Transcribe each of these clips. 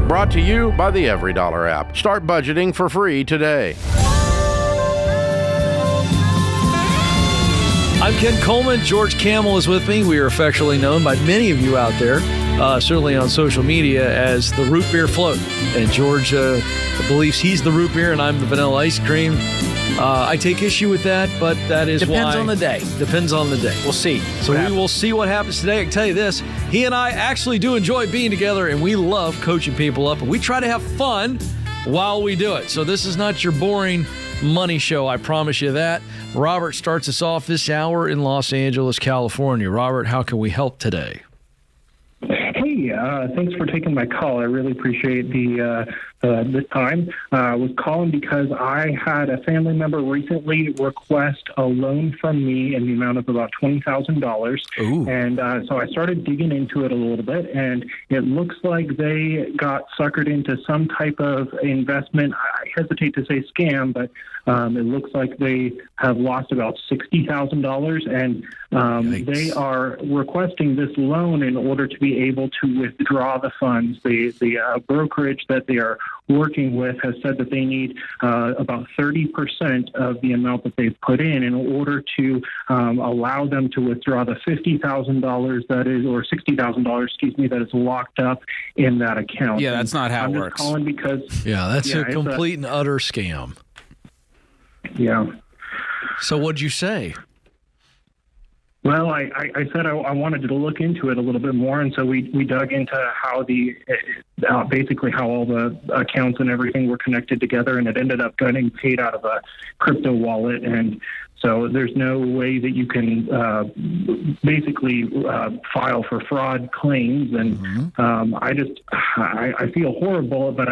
Brought to you by the EveryDollar app. Start budgeting for free today. I'm Ken Coleman. George Kamel is with me. We are affectionately known by many of you out there, certainly on social media, as the root beer float. And George believes he's the root beer and I'm the vanilla ice cream. I take issue with that, but that is Depends on the day. Depends on the day. We'll see. So we will see what happens today. I can tell you this, he and I actually do enjoy being together, and we love coaching people up, and we try to have fun while we do it. So this is not your boring money show, I promise you that. Robert starts us off this hour in Los Angeles, California. Robert, how can we help today? Hey, thanks for taking my call. I really appreciate the time. I was calling because I had a family member recently request a loan from me in the amount of about $20,000. And so I started digging into it a little bit, and it looks like they got suckered into some type of investment. I hesitate to say scam, but it looks like they have lost about $60,000, and they are requesting this loan in order to be able to withdraw the funds. The brokerage that they are working with has said that they need about 30% of the amount that they've put in order to allow them to withdraw the $50,000 that is, or $60,000, excuse me, that is locked up in that account. Yeah, that's not how it works. I'm just calling because that's a complete and utter scam. Yeah. So what'd you say? Well, I said I wanted to look into it a little bit more, and so we dug into how basically how all the accounts and everything were connected together, and it ended up getting paid out of a crypto wallet. And so there's no way that you can basically file for fraud claims. And I feel horrible, but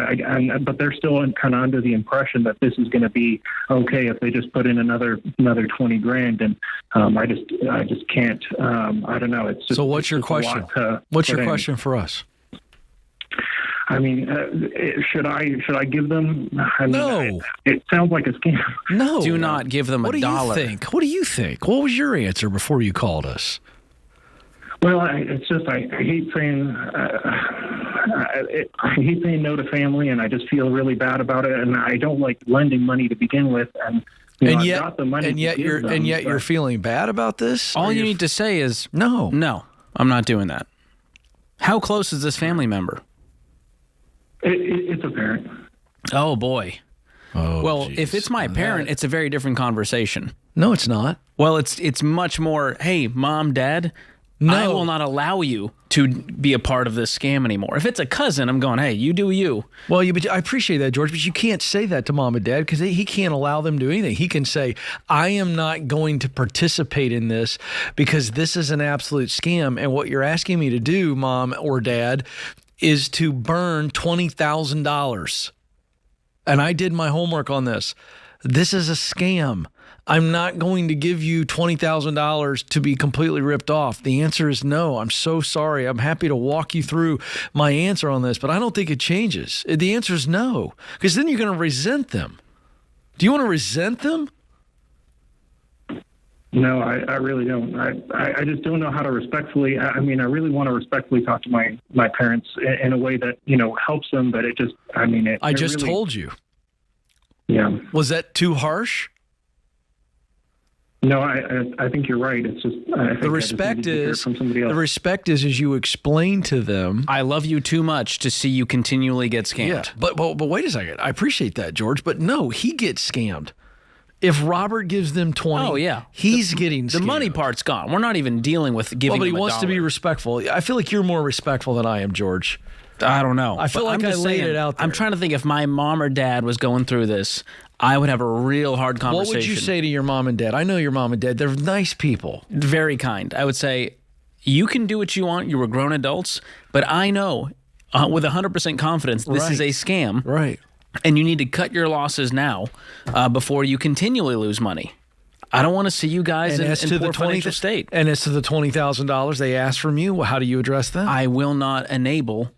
they're still kind of under the impression that this is going to be okay if they just put in another 20 grand. And I just can't. I don't know. It's just, so what's your question? What's your question for us? I mean, should I give them? No. It sounds like a scam. No. Do not give them $1. What do you think? What was your answer before you called us? Well, it's just I hate saying I hate saying no to family, and I just feel really bad about it. And I don't like lending money to begin with, and yet you're feeling bad about this. All you need to say is no. I'm not doing that. How close is this family member? It's a parent. Oh, boy. Oh, well, geez. If it's my parent, it's a very different conversation. No, it's not. Well, it's much more, hey, mom, dad, I will not allow you to be a part of this scam anymore. If it's a cousin, I'm going, hey, you do you. Well, I appreciate that, George, but you can't say that to mom and dad because he can't allow them to do anything. He can say, I am not going to participate in this because this is an absolute scam. And what you're asking me to do, mom or dad, is to burn $20,000. And I did my homework on this. This is a scam. I'm not going to give you $20,000 to be completely ripped off. The answer is no. I'm so sorry. I'm happy to walk you through my answer on this, but I don't think it changes. The answer is no, because then you're going to resent them. Do you want to resent them? No, I really don't. I just don't know how to respectfully. I mean, I really want to respectfully talk to my parents in a way that helps them. But it just, I mean, I just really told you. Yeah. Was that too harsh? No, I think you're right. It's just the respect is from somebody else. The respect is as you explain to them. I love you too much to see you continually get scammed. Yeah, but wait a second. I appreciate that, George. But no, he gets scammed. If Robert gives them 20, he's getting scammed. The money part's gone. We're not even dealing with giving but him he wants to be respectful. I feel like you're more respectful than I am, George. I don't know. I feel like I laid it out there. I'm trying to think if my mom or dad was going through this, I would have a real hard conversation. What would you say to your mom and dad? I know your mom and dad. They're nice people. Very kind. I would say, you can do what you want. You were grown adults. But I know with 100% confidence this is a scam. Right. And you need to cut your losses now before you continually lose money. I don't want to see you guys in poor financial state. And as to the $20,000 they asked from you, how do you address that? I will not enable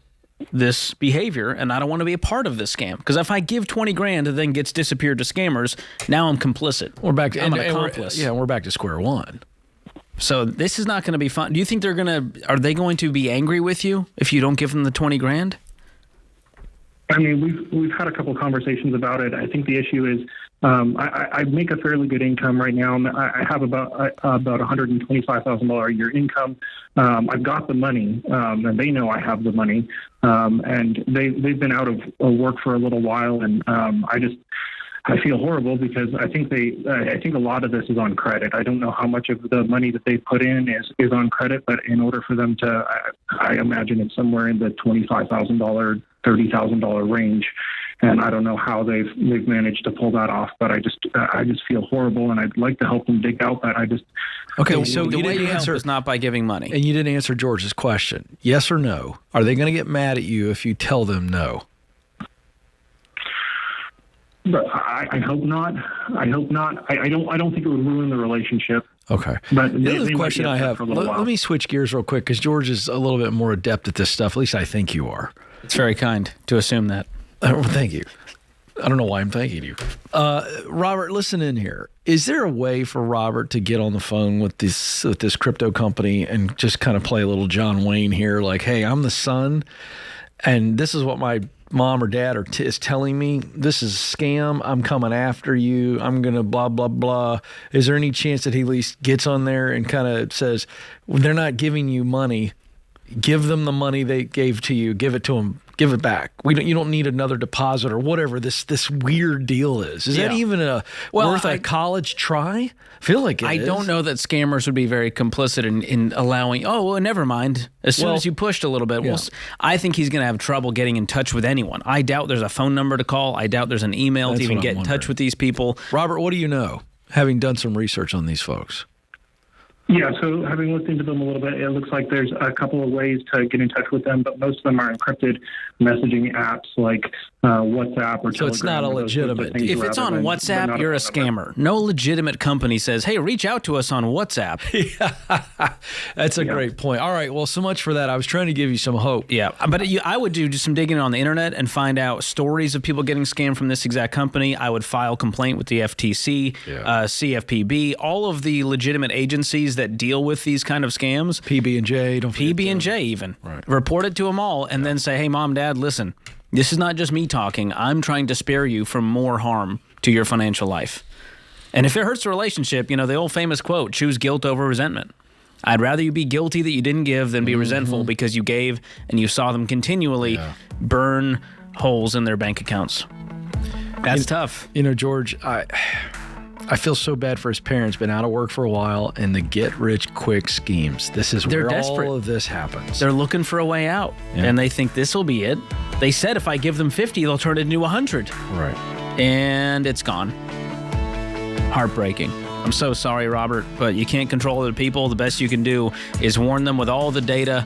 this behavior, and I don't want to be a part of this scam. Because if I give 20 grand and then gets disappeared to scammers, now I'm complicit. I'm an accomplice. We're back to square one. So this is not going to be fun. Do you think are they going to be angry with you if you don't give them the 20 grand? I mean, we've had a couple of conversations about it. I think the issue is I make a fairly good income right now. I have about $125,000 a year income. I've got the money, and they know I have the money. And they've been out of work for a little while, and I feel horrible because I think a lot of this is on credit. I don't know how much of the money that they put in is on credit, but in order for them to, I imagine it's somewhere in the $25,000, $30,000 range. And I don't know how they've managed to pull that off, but I just feel horrible, and I'd like to help them dig out that. Okay, so the you way didn't you help answer is not by giving money. And you didn't answer George's question. Yes or no? Are they going to get mad at you if you tell them no? But I hope not. I hope not. I don't think it would ruin the relationship. Okay. But the other question I have, let me switch gears real quick because George is a little bit more adept at this stuff. At least I think you are. It's very kind to assume that. Thank you. I don't know why I'm thanking you. Robert, listen in here. Is there a way for Robert to get on the phone with this crypto company and just kind of play a little John Wayne here? Like, hey, I'm the son, and this is what my mom or dad is telling me. This is a scam. I'm coming after you. I'm going to blah, blah, blah. Is there any chance that he at least gets on there and kind of says, well, they're not giving you money. Give them the money they gave to you. Give it to them. Give it back. You don't need another deposit or whatever this weird deal is. Is that even worth a college try? I feel like it is. I don't know that scammers would be very complicit in allowing, never mind. As soon as you pushed a little bit, I think he's going to have trouble getting in touch with anyone. I doubt there's a phone number to call. I doubt there's an email to even get in touch with these people. Robert, what do you know, having done some research on these folks? Yeah, so having looked into them a little bit, it looks like there's a couple of ways to get in touch with them, but most of them are encrypted messaging apps like WhatsApp or Telegram. So it's not a legitimate. If it's on WhatsApp, you're a scammer. No legitimate company says, hey, reach out to us on WhatsApp. That's a great point. All right, well, so much for that. I was trying to give you some hope. Yeah, but I would do just some digging on the internet and find out stories of people getting scammed from this exact company. I would file complaint with the FTC, CFPB, all of the legitimate agencies that deal with these kind of scams. PB&J, don't forget PB&J even. Right. Report it to them all and then say, hey, Mom, Dad, listen, this is not just me talking. I'm trying to spare you from more harm to your financial life. And if it hurts the relationship, the old famous quote, choose guilt over resentment. I'd rather you be guilty that you didn't give than be resentful because you gave and you saw them continually burn holes in their bank accounts. That's tough. George, I feel so bad for his parents, been out of work for a while, and the get-rich-quick schemes. This is where desperate. all of this happens. They're looking for a way out, and they think this will be it. They said if I give them 50, they'll turn it into 100. Right. And it's gone. Heartbreaking. I'm so sorry, Robert, but you can't control other people. The best you can do is warn them with all the data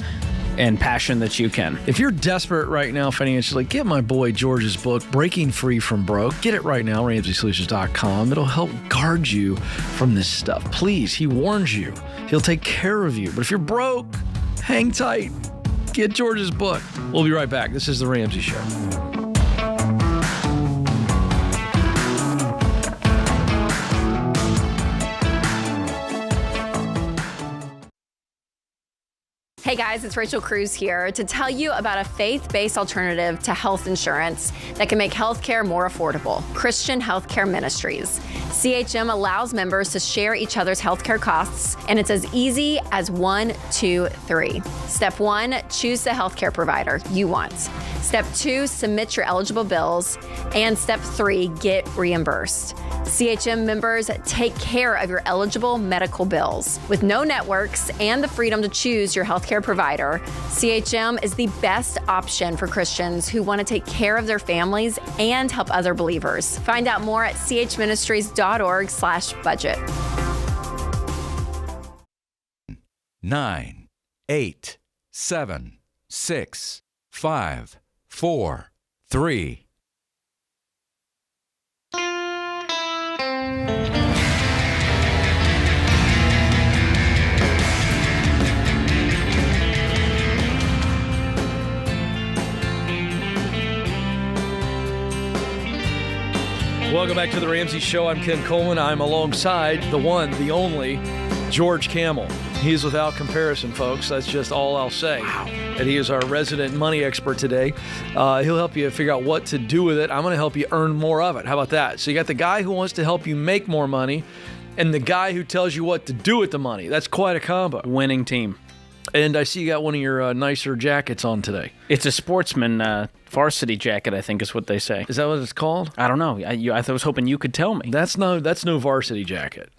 and passion that you can. If you're desperate right now financially, get my boy George's book, Breaking Free from Broke. Get it right now, RamseySolutions.com. It'll help guard you from this stuff. Please, he warns you. He'll take care of you. But if you're broke, hang tight. Get George's book. We'll be right back. This is The Ramsey Show. Hey guys, it's Rachel Cruz here to tell you about a faith-based alternative to health insurance that can make healthcare more affordable. Christian Healthcare Ministries. CHM allows members to share each other's healthcare costs, and it's as easy as 1, 2, 3. Step 1, choose the healthcare provider you want. Step 2, submit your eligible bills. And Step 3, get reimbursed. CHM members take care of your eligible medical bills. With no networks and the freedom to choose your healthcare provider, CHM is the best option for Christians who want to take care of their families and help other believers. Find out more at chministries.org/budget. 9, 8, 7, 6, 5, 4, 3. Welcome back to The Ramsey Show. I'm Ken Coleman. I'm alongside the one, the only, George Kamel. He is without comparison, folks. That's just all I'll say. Wow. And he is our resident money expert today. He'll help you figure out what to do with it. I'm going to help you earn more of it. How about that? So you got the guy who wants to help you make more money and the guy who tells you what to do with the money. That's quite a combo. Winning team. And I see you got one of your nicer jackets on today. It's a sportsman varsity jacket, I think is what they say. Is that what it's called? I don't know. I was hoping you could tell me. That's no varsity jacket.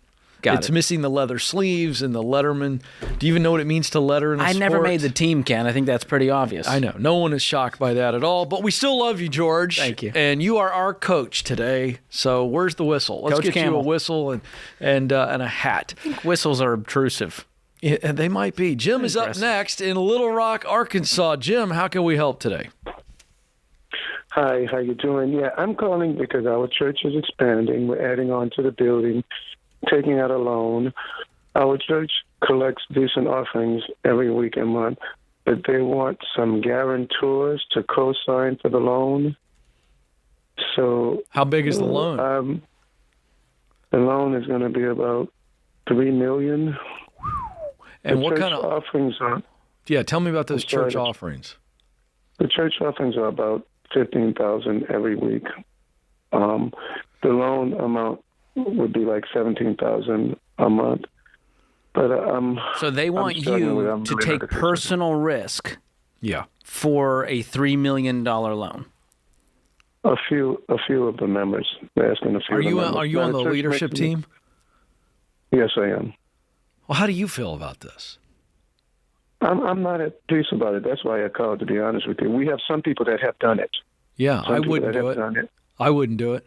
It's missing the leather sleeves and the letterman. Do you even know what it means to letter in a sport? I never made the team, Ken. I think that's pretty obvious. I know. No one is shocked by that at all. But we still love you, George. Thank you. And you are our coach today. So where's the whistle? Let's Coach get Kamel. you a whistle and a hat. I think whistles are obtrusive. Yeah, they might be. Jim is up next in Little Rock, Arkansas. Jim, how can we help today? Hi, how you doing? Yeah, I'm calling because our church is expanding. We're adding on to the building, taking out a loan. Our church collects decent offerings every week and month, but they want some guarantors to co-sign for the loan. So, how big is the loan? The loan is going to be about $3 million. And the what church kind of offerings are? Yeah, tell me about those church offerings. The church offerings are about $15,000 every week. The loan amount would be like $17,000 a month. But so they want you to take personal risk. Yeah. For a $3 million loan. A few of the members. They're asking a few. Are you on the leadership team? Yes, I am. Well, how do you feel about this? I'm not at peace about it. That's why I called, to be honest with you. We have some people that have done it. Yeah, I wouldn't do it. I wouldn't do it.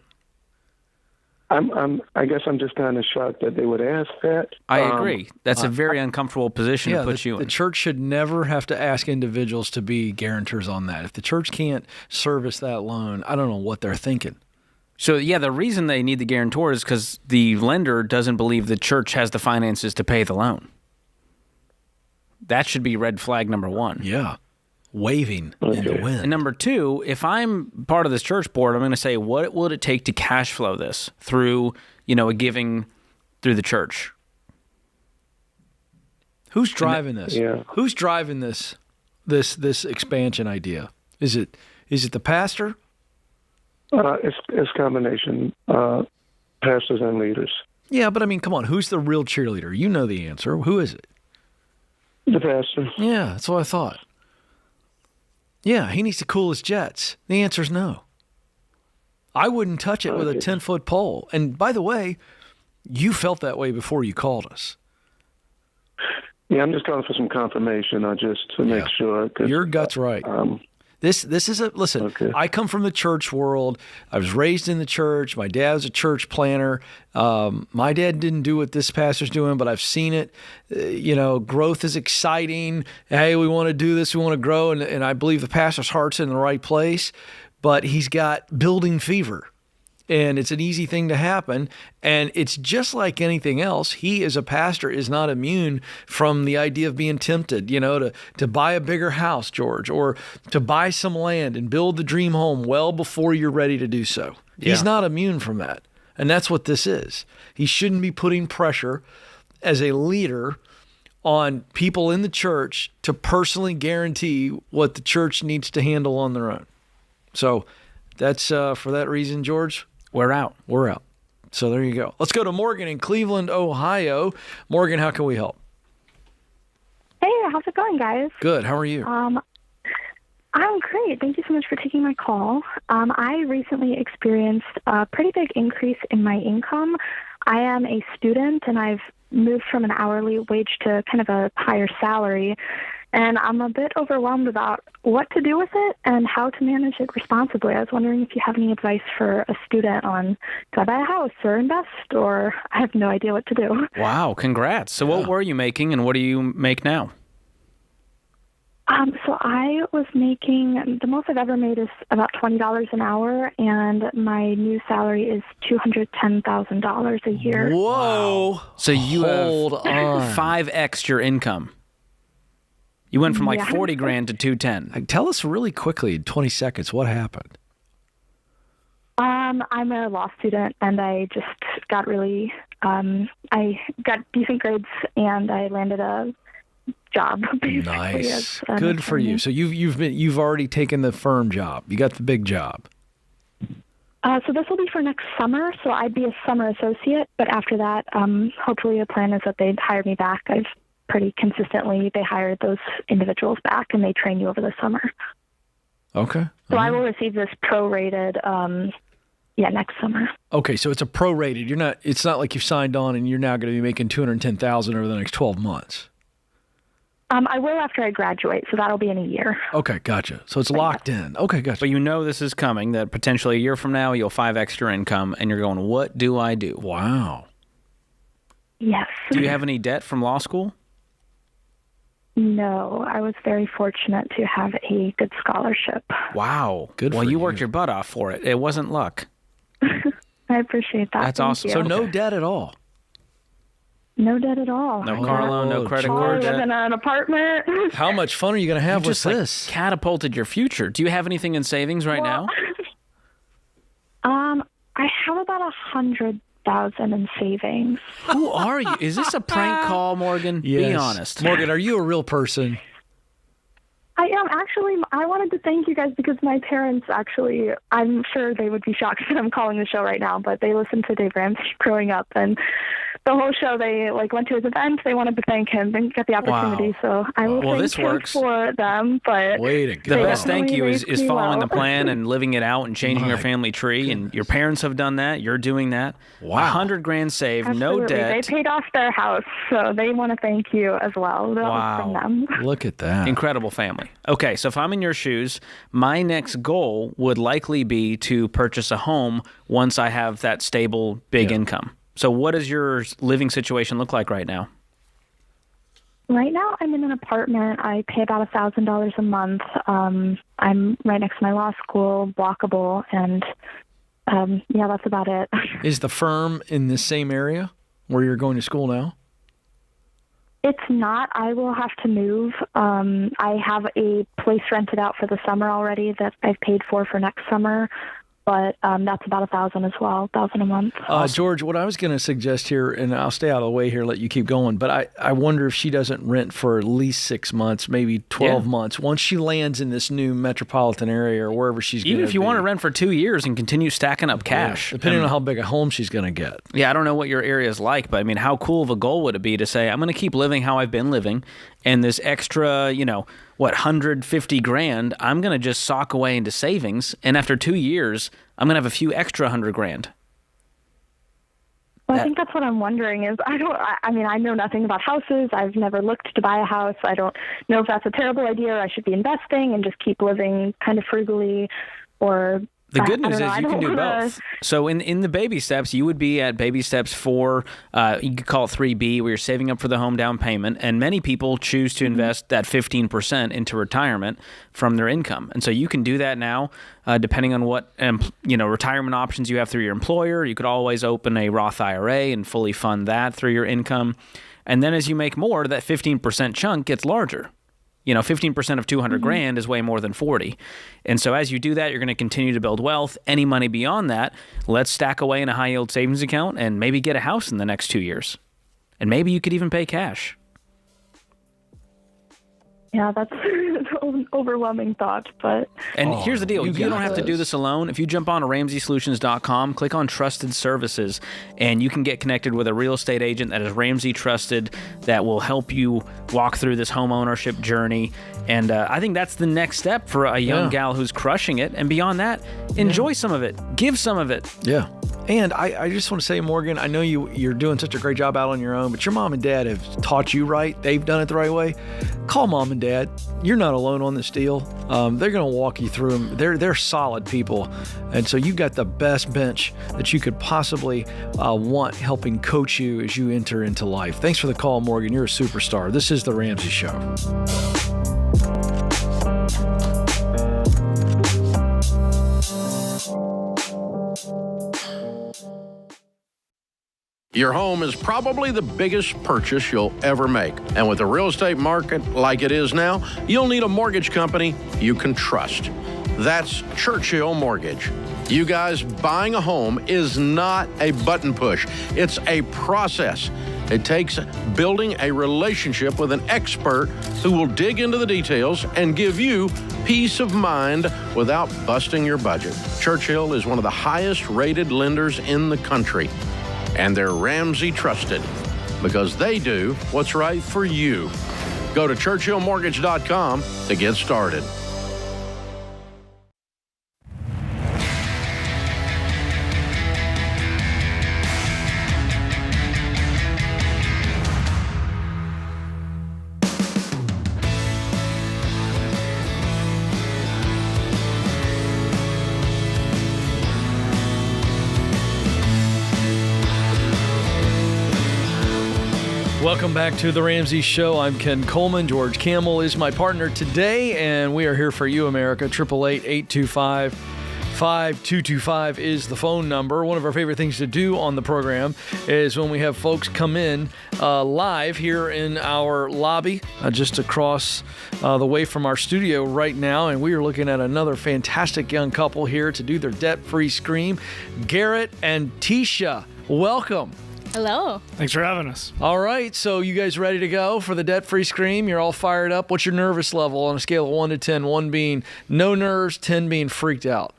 I guess I'm just kind of shocked that they would ask that. I agree. That's a very uncomfortable position to put you in. The church should never have to ask individuals to be guarantors on that. If the church can't service that loan, I don't know what they're thinking. So, yeah, the reason they need the guarantor is because the lender doesn't believe the church has the finances to pay the loan. That should be red flag number one. Yeah. Waving in the wind. And number two, if I'm part of this church board, I'm going to say, what would it take to cash flow this through, a giving through the church? Who's driving this? Yeah. Who's driving this expansion idea? Is it the pastor? It's a combination, pastors and leaders. Yeah, but I mean, come on. Who's the real cheerleader? You know the answer. Who is it? The pastor. Yeah, that's what I thought. Yeah, he needs to cool his jets. The answer is no. I wouldn't touch it with a 10-foot pole. And by the way, you felt that way before you called us. Yeah, I'm just calling for some confirmation, just to make sure. Your gut's right. This is listen, I come from the church world. I was raised in the church. My dad was a church planner. My dad didn't do what this pastor's doing, but I've seen it. Growth is exciting. Hey, we want to do this. We want to grow. And I believe the pastor's heart's in the right place, but he's got building fever. And it's an easy thing to happen. And it's just like anything else. He, as a pastor, is not immune from the idea of being tempted, to buy a bigger house, George, or to buy some land and build the dream home well before you're ready to do so. Yeah. He's not immune from that. And that's what this is. He shouldn't be putting pressure as a leader on people in the church to personally guarantee what the church needs to handle on their own. So that's for that reason, George. We're out. So there you go. Let's go to Morgan in Cleveland, Ohio. Morgan, how can we help? Hey, how's it going, guys? Good. How are you? I'm great. Thank you so much for taking my call. I recently experienced a pretty big increase in my income. I am a student, and I've moved from an hourly wage to kind of a higher salary. And I'm a bit overwhelmed about what to do with it and how to manage it responsibly. I was wondering if you have any advice for a student on, do I buy a house or invest, or I have no idea what to do. Wow, congrats. So what were you making and what do you make now? So I was making, the most I've ever made is about $20 an hour, and my new salary is $210,000 a year. Whoa. Wow. So you Hold have 5x your income. You went from like 40 grand to 210. Tell us really quickly, in 20 seconds, what happened? I'm a law student, and I just got really I got decent grades and I landed a job. Nice. Good for you. So you've already taken the firm job. You got the big job. So this will be for next summer. So I'd be a summer associate, but after that, hopefully the plan is that they'd hire me back. I've pretty consistently, they hired those individuals back and they train you over the summer. Okay. So I will receive this prorated, next summer. Okay. So it's a prorated. It's not like you've signed on and you're now going to be making $210,000 over the next 12 months. I will after I graduate, so that'll be in a year. Okay, gotcha. So it's locked in. Okay, gotcha. But you know this is coming, that potentially a year from now you'll 5x your income, and you're going, what do I do? Wow. Yes. Do you have any debt from law school? No, I was very fortunate to have a good scholarship. Wow. Good Well, for you you. worked your butt off for it. It wasn't luck. I appreciate that. That's Thank awesome. you. So no debt at all. No debt at all. No car loan, no credit I card live debt. in an apartment. How much fun are you going to have You with just this? catapulted your future. Do you have anything in savings right now? I have about 100,000 in savings. Who are you? Is this a prank call, Morgan? Be Yes. honest. Morgan, are you a real person? I am actually. I wanted to thank you guys because my parents actually. I'm sure they would be shocked that I'm calling the show right now, but they listened to Dave Ramsey growing up, and the whole show they went to his event. They wanted to thank him and get the opportunity. Wow. So I will Well, thank this him works. for them. But Way to The go. best thank you is raised me following well. the plan and living it out and changing your My family tree. And your parents have done that. You're doing that. Wow. $100,000 saved, no Absolutely. debt. They paid off their house, so they want to thank you as well. That was from Wow. them. Look at that. Incredible family. Okay, so if I'm in your shoes, my next goal would likely be to purchase a home once I have that stable, big income. So what does your living situation look like right now? Right now, I'm in an apartment. I pay about $1,000 a month. I'm right next to my law school, walkable, and that's about it. Is the firm in the same area where you're going to school now? It's not. I will have to move. I have a place rented out for the summer already that I've paid for next summer. But that's about $1,000 as well, $1,000 a month. George, what I was going to suggest here, and I'll stay out of the way here, let you keep going, but I wonder if she doesn't rent for at least 6 months, maybe 12 months. Once she lands in this new metropolitan area or wherever she's going to be. Even if you want to rent for 2 years and continue stacking up cash. Depending on how big a home she's going to get. Yeah, I don't know what your area is like, but I mean, how cool of a goal would it be to say, I'm going to keep living how I've been living, and this extra, $150,000, I'm going to just sock away into savings, and after 2 years, I'm going to have a few extra $100,000. Well, I think that's what I'm wondering is I know nothing about houses. I've never looked to buy a house. I don't know if that's a terrible idea or I should be investing and just keep living kind of frugally or... The good news is you can do both. So in the baby steps, you would be at baby steps 4, you could call it 3B, where you're saving up for the home down payment. And many people choose to invest that 15% into retirement from their income. And so you can do that now, depending on what retirement options you have through your employer. You could always open a Roth IRA and fully fund that through your income. And then as you make more, that 15% chunk gets larger. 15% of $200,000 is way more than 40. And so as you do that, you're going to continue to build wealth. Any money beyond that, let's stack away in a high yield savings account and maybe get a house in the next 2 years. And maybe you could even pay cash. Yeah, that's an overwhelming thought, but... And here's the deal. You don't have to do this. this alone. If you jump on to RamseySolutions.com, click on Trusted Services, and you can get connected with a real estate agent that is Ramsey trusted that will help you walk through this home ownership journey. And I think that's the next step for a young gal who's crushing it. And beyond that, enjoy some of it. Give some of it. Yeah. And I just want to say, Morgan, I know you're doing such a great job out on your own, but your mom and dad have taught you right. They've done it the right way. Call mom and dad. You're not alone on this deal. They're going to walk you through them. They're solid people. And so you've got the best bench that you could possibly want helping coach you as you enter into life. Thanks for the call, Morgan. You're a superstar. This is The Ramsey Show. Your home is probably the biggest purchase you'll ever make. And with the real estate market like it is now, you'll need a mortgage company you can trust. That's Churchill Mortgage. You guys, buying a home is not a button push. It's a process. It takes building a relationship with an expert who will dig into the details and give you peace of mind without busting your budget. Churchill is one of the highest rated lenders in the country, and they're Ramsey trusted because they do what's right for you. Go to churchillmortgage.com to get started. Welcome back to the Ramsey Show. I'm Ken Coleman. George Kamel is my partner today, and we are here for you, America. 888-825-5225 is the phone number. One of our favorite things to do on the program is when we have folks come in live here in our lobby, just across the way from our studio right now, and we are looking at another fantastic young couple here to do their debt-free scream. Garrett and Tisha, welcome. Hello. Thanks for having us. All right, so you guys ready to go for the debt-free scream? You're all fired up. What's your nervous level on a scale of 1 to 10? 1 being no nerves, 10 being freaked out.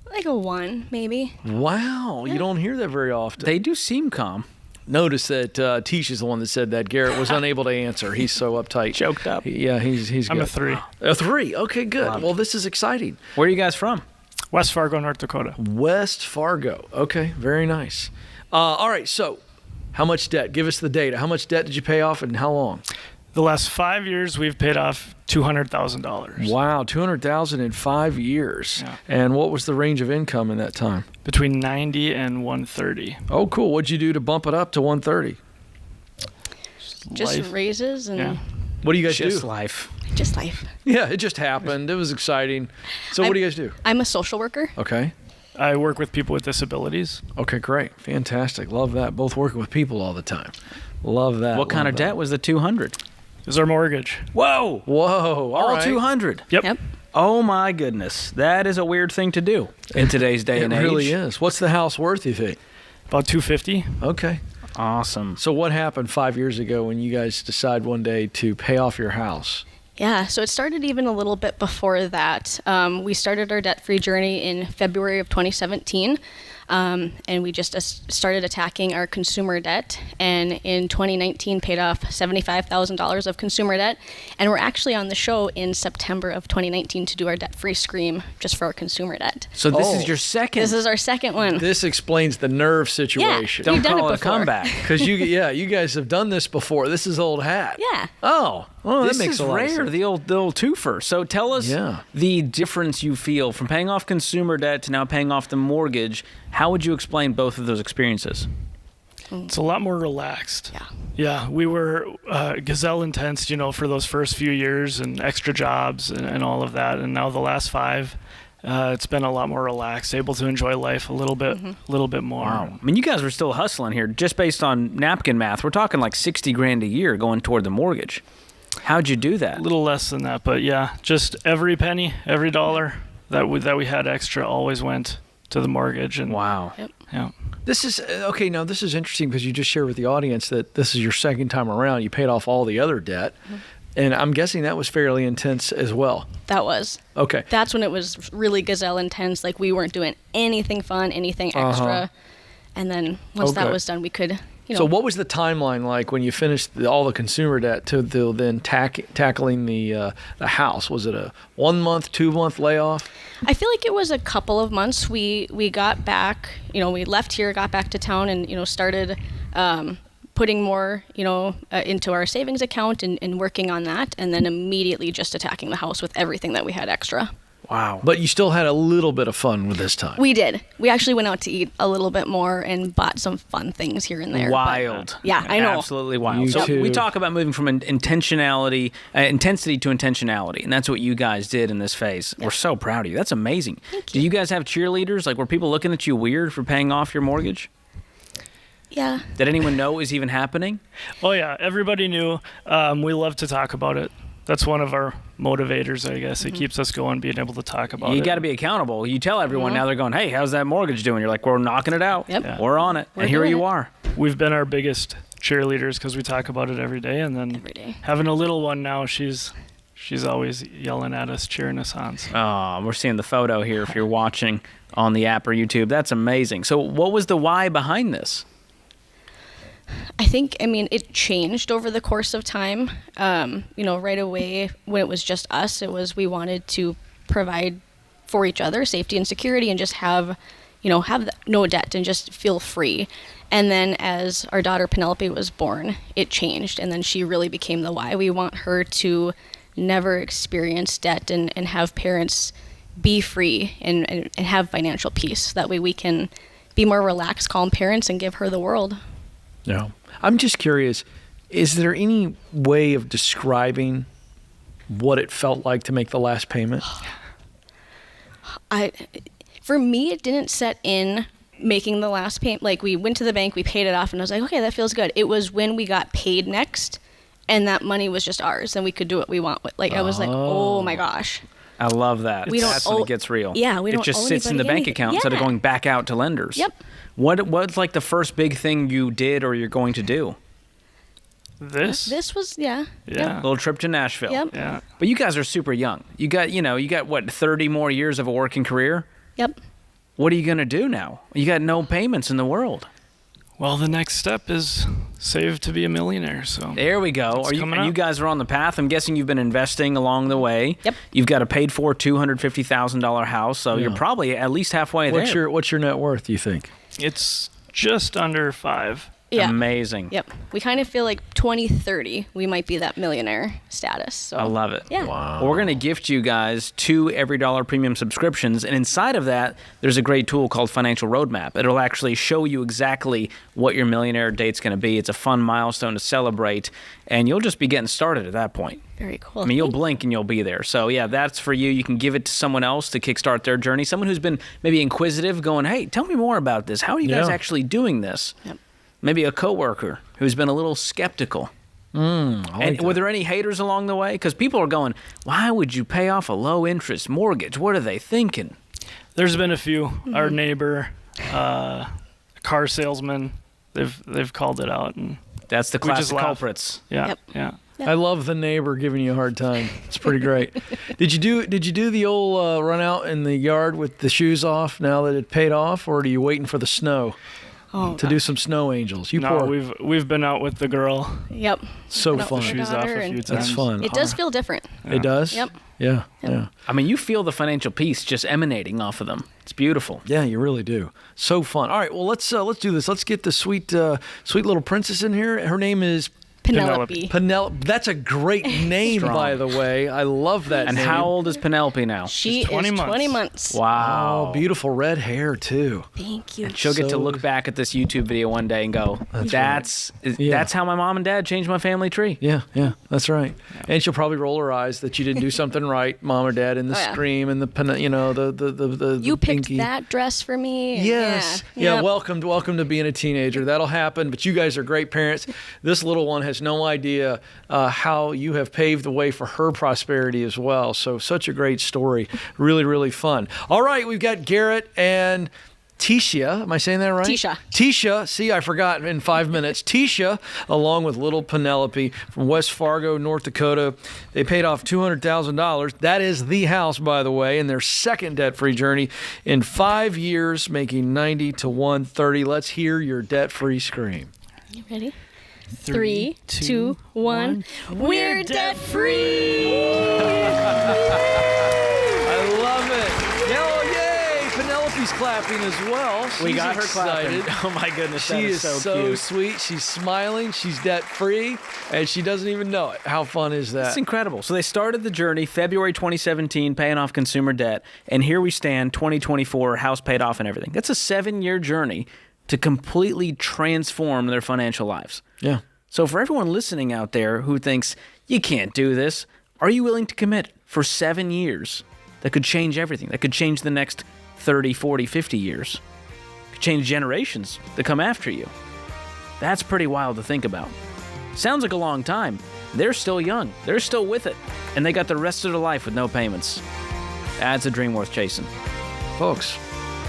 Like a 1, maybe. Wow, you don't hear that very often. They do seem calm. Notice that Tisha's the one that said that. Garrett was unable to answer. He's so uptight. Choked up. He's I'm good. a 3. A 3. Okay, good. Well, this is exciting. Where are you guys from? West Fargo, North Dakota. West Fargo. Okay, very nice. All right, so how much debt? Give us the data. How much debt did you pay off and how long? The last 5 years, we've paid off $200,000. Wow, $200,000 in 5 years. Yeah. And what was the range of income in that time? Between 90 and 130. Oh, cool. What'd you do to bump it up to 130? Just Life. raises and Yeah. What do you guys Just do? life. just life. Yeah, it just happened. It was exciting. So what do you guys do? I'm a social worker. Okay. I work with people with disabilities. Okay, great. Fantastic. Love that. Both working with people all the time. Love that. What kind Love of that. debt was the 200? It was our mortgage. Whoa. Whoa. All right. 200. Yep. Oh my goodness. That is a weird thing to do in today's day It and age. really is. What's the house worth, you think? About 250. Okay. Awesome. So what happened 5 years ago when you guys decide one day to pay off your house? Yeah, so it started even a little bit before that. We started our debt-free journey in February of 2017, and we just started attacking our consumer debt, and in 2019 paid off $75,000 of consumer debt, and we're actually on the show in September of 2019 to do our debt-free scream just for our consumer debt. So this Oh. is your second. This is our second one. This explains the nerve situation. We've Don't done call it it a before. comeback. Because you guys have done this before. This is old hat. Yeah. Oh, well, that This makes is a lot of rare, sense. the old twofer. So tell us the difference you feel from paying off consumer debt to now paying off the mortgage. How would you explain both of those experiences? It's a lot more relaxed. Yeah. Yeah, we were gazelle intense, for those first few years and extra jobs and all of that. And now the last 5, it's been a lot more relaxed, able to enjoy life a little bit more. Wow. I mean, you guys were still hustling here. Just based on napkin math, we're talking like $60,000 a year going toward the mortgage. How'd you do that? A little less than that, but yeah, just every penny, every dollar that we had extra always went to the mortgage. And Wow. Yep. yeah. This is okay. Now, this is interesting because you just shared with the audience that this is your second time around. You paid off all the other debt, and I'm guessing that was fairly intense as well. That was. Okay. That's when it was really gazelle intense. Like we weren't doing anything fun, anything extra. And then once that Okay. was done, we could, So what was the timeline like when you finished all the consumer debt to then tackling the house? Was it a 1 month, 2 month layoff? I feel like it was a couple of months. We got back, we left here, got back to town, and started putting more, into our savings account and working on that, and then immediately just attacking the house with everything that we had extra. Wow. But you still had a little bit of fun with this time. We did. We actually went out to eat a little bit more and bought some fun things here and there. Wild. Yeah, I know. Absolutely wild. You So too. we talk about moving from intensity to intentionality, and that's what you guys did in this phase. We're so proud of you. That's amazing. Thank Do you guys have cheerleaders? Like, were people looking at you weird for paying off your mortgage? Yeah. Did anyone know it was even happening? Oh yeah, everybody knew. We love to talk about it. that's one of our motivators, I guess. It keeps us going, being able to talk about it. You got to be accountable. You tell everyone now they're going, hey, how's that mortgage doing? You're like, we're knocking it out. Yep. Yeah. We're on it. And here you are. We've been our biggest cheerleaders because we talk about it every day. And then Every day. having a little one now, she's always yelling at us, cheering us on. So. Oh, we're seeing the photo here if you're watching on the app or YouTube. That's amazing. So what was the why behind this? I mean, it changed over the course of time. Right away when it was just us, it was we wanted to provide for each other safety and security and just have no debt and just feel free. And then as our daughter Penelope was born, it changed. And then she really became the why. We want her to never experience debt and have parents be free and have financial peace. That way we can be more relaxed, calm parents and give her the world. Yeah. I'm just curious, is there any way of describing what it felt like to make the last payment? For me, it didn't set in making the last payment. Like, we went to the bank, we paid it off, and I was like, okay, that feels good. It was when we got paid next, and that money was just ours, and we could do what we want with. Like, I was like, oh my gosh. I love that. That's when it gets real. Yeah, we don't It just owe sits in the anybody bank account instead of Yeah. going back out to lenders. Yep. What's like the first big thing you did or you're going to do? This? was, yeah. Yeah. Little trip to Nashville. Yep. Yeah. But you guys are super young. You got what, 30 more years of a working career? Yep. What are you going to do now? You got no payments in the world. Well, the next step is save to be a millionaire. So There we go. It's coming You up. guys are on the path. I'm guessing you've been investing along the way. Yep. You've got a paid-for $250,000 house, so you're probably at least halfway there. What's your net worth, you think? it's just under 5. Yeah. Amazing. Yep. We kind of feel like 2030, we might be that millionaire status. So I love it. Yeah. Well, we're going to gift you guys 2 Every Dollar Premium subscriptions, and inside of that, there's a great tool called Financial Roadmap. It'll actually show you exactly what your millionaire date's going to be. It's a fun milestone to celebrate, and you'll just be getting started at that point. Very cool. I mean, you'll blink and you'll be there. So, yeah, that's for you. You can give it to someone else to kickstart their journey. Someone who's been maybe inquisitive, going, hey, tell me more about this. How are you guys actually doing this? Yep. Maybe a coworker who's been a little skeptical. And were there any haters along the way? Because people are going, why would you pay off a low-interest mortgage? What are they thinking? There's been a few. Our neighbor, car salesman, they've called it out, and That's the We just classic laugh. culprits. yeah, Yep. yeah. I love the neighbor giving you a hard time. It's pretty great. Did you do the old run out in the yard with the shoes off now that it paid off, or are you waiting for the snow to do some snow angels? You No, poor. we've been out with the girl. Yep. So Put fun. my Shoes off daughter a few and- times. That's fun. It does feel different. It does. Yep. Yeah. Yeah. I mean, you feel the financial peace just emanating off of them. It's beautiful. Yeah, you really do. So fun. All right, well let's do this. Let's get the sweet little princess in here. Her name is Penelope. Penelope. That's a great name, Strong. by the way. I love that And name. how old is Penelope now? She She's 20 is months. 20 months. Wow. Oh, beautiful red hair too. Thank you. She'll get to So- look back at this YouTube video one day and go, that's how my mom and dad changed my family tree. Yeah, that's right. And she'll probably roll her eyes that you didn't do something right, mom or dad, and the Oh, yeah. scream and the You picked pinky. that dress for me. and Yes. Yeah. Yeah. Welcome to being a teenager. That'll happen. But you guys are great parents. This little one has no idea how you have paved the way for her prosperity as well. So such a great story. Really, really fun. All right, we've got Garrett and Tisha. Am I saying that right? Tisha. Tisha. See, I forgot in 5 minutes. Tisha, along with little Penelope from West Fargo, North Dakota. They paid off $200,000. That is the house, by the way, in their second debt-free journey in 5 years, making 90 to 130. Let's hear your debt-free scream. You ready? 3, 2, 1. We're debt free. I love it. Yay! Penelope's clapping as well. We She's got her excited. clapping. Oh my goodness, She that is so cute. sweet. She's smiling. She's debt-free, and she doesn't even know it. How fun is that? It's incredible. So they started the journey February 2017, paying off consumer debt, and here we stand, 2024, house paid off and everything. That's a 7-year journey to completely transform their financial lives. Yeah. So for everyone listening out there who thinks, you can't do this, are you willing to commit for 7 years that could change everything, that could change the next 30, 40, 50 years, could change generations that come after you? That's pretty wild to think about. Sounds like a long time, they're still young. They're still with it. And they got the rest of their life with no payments. That's a dream worth chasing. Folks,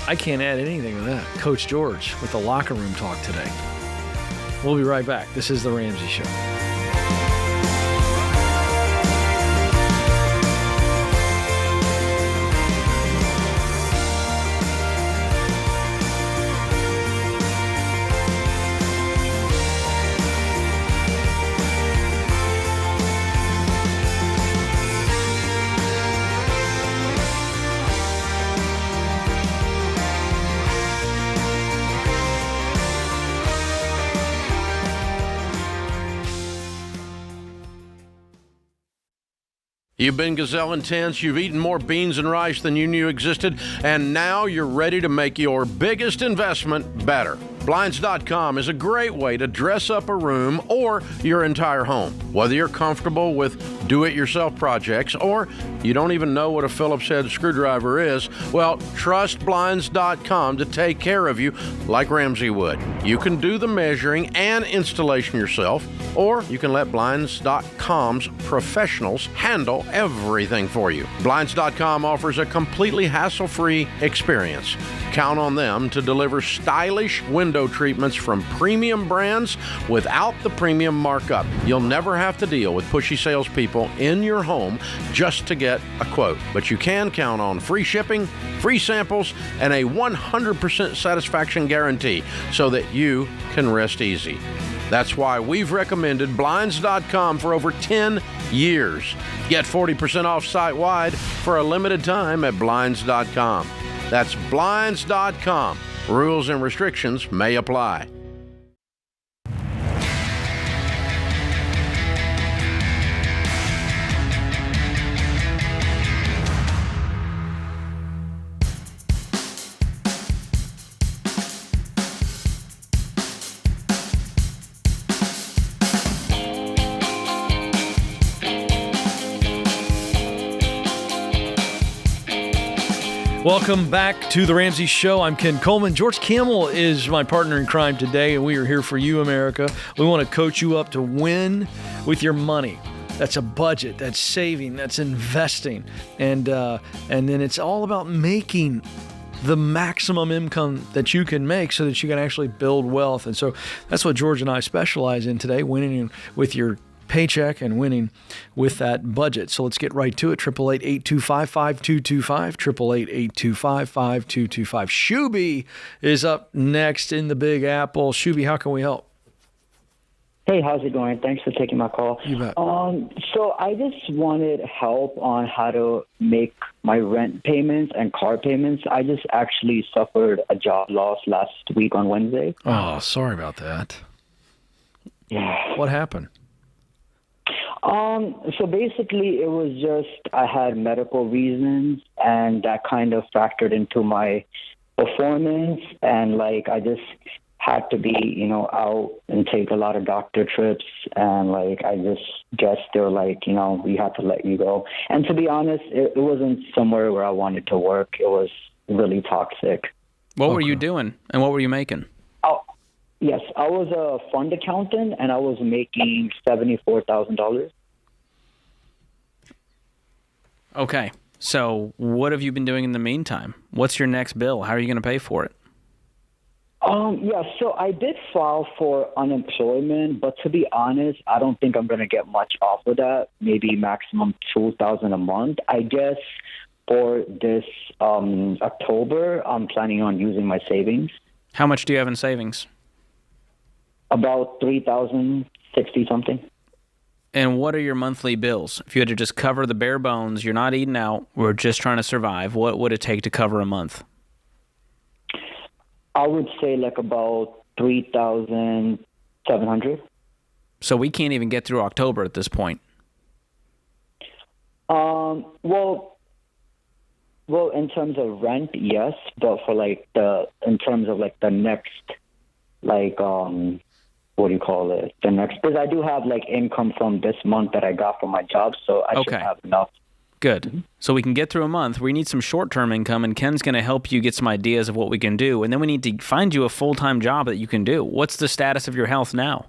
I can't add anything to that. Coach George with the locker room talk today. We'll be right back. This is The Ramsey Show. You've been gazelle intense, you've eaten more beans and rice than you knew existed, and now you're ready to make your biggest investment better. Blinds.com is a great way to dress up a room or your entire home. Whether you're comfortable with do-it-yourself projects or you don't even know what a Phillips head screwdriver is, well, trust Blinds.com to take care of you like Ramsey would. You can do the measuring and installation yourself, or you can let Blinds.com's professionals handle everything for you. Blinds.com offers a completely hassle-free experience. Count on them to deliver stylish window treatments from premium brands without the premium markup. You'll never have to deal with pushy salespeople in your home just to get a quote. But you can count on free shipping, free samples, and a 100% satisfaction guarantee so that you can rest easy. That's why we've recommended Blinds.com for over 10 years. Get 40% off site-wide for a limited time at Blinds.com. That's Blinds.com. Rules and restrictions may apply. Welcome back to The Ramsey Show. I'm Ken Coleman. George Kamel is my partner in crime today, and we are here for you, America. We want to coach you up to win with your money. That's a budget, that's saving, that's investing. And then it's all about making the maximum income that you can make so that you can actually build wealth. And so that's what George and I specialize in today, winning with your paycheck and winning with that budget. So let's get right to it. 888-825-5225, 888-825-5225. Shuby is up next in the Big Apple. Shuby, how can we help? Hey, how's it going? Thanks for taking my call. You bet. So I just wanted help on how to make my rent payments and car payments. I just actually suffered a job loss last week on Wednesday. Oh, sorry about that. Yeah. What happened? So basically it was just I had medical reasons, and that kind of factored into my performance, and like I just had to be, out and take a lot of doctor trips, and like I just guess they were like, we have to let you go. And to be honest, it wasn't somewhere where I wanted to work. It was really toxic. What were you doing, and what were you making? Yes, I was a fund accountant, and I was making $74,000. Okay, so what have you been doing in the meantime? What's your next bill? How are you going to pay for it? So I did file for unemployment, but to be honest, I don't think I'm going to get much off of that, maybe maximum $2,000 a month. I guess for this October, I'm planning on using my savings. How much do you have in savings? About $3,060 something. And what are your monthly bills? If you had to just cover the bare bones, you're not eating out, we're just trying to survive, what would it take to cover a month? I would say like about $3,700. So we can't even get through October at this point. Well, in terms of rent, yes, but for in terms of the next, what do you call it? The next, because I do have income from this month that I got from my job, so I should have enough. Good. Mm-hmm. So we can get through a month. We need some short-term income, and Ken's going to help you get some ideas of what we can do. And then we need to find you a full-time job that you can do. What's the status of your health now?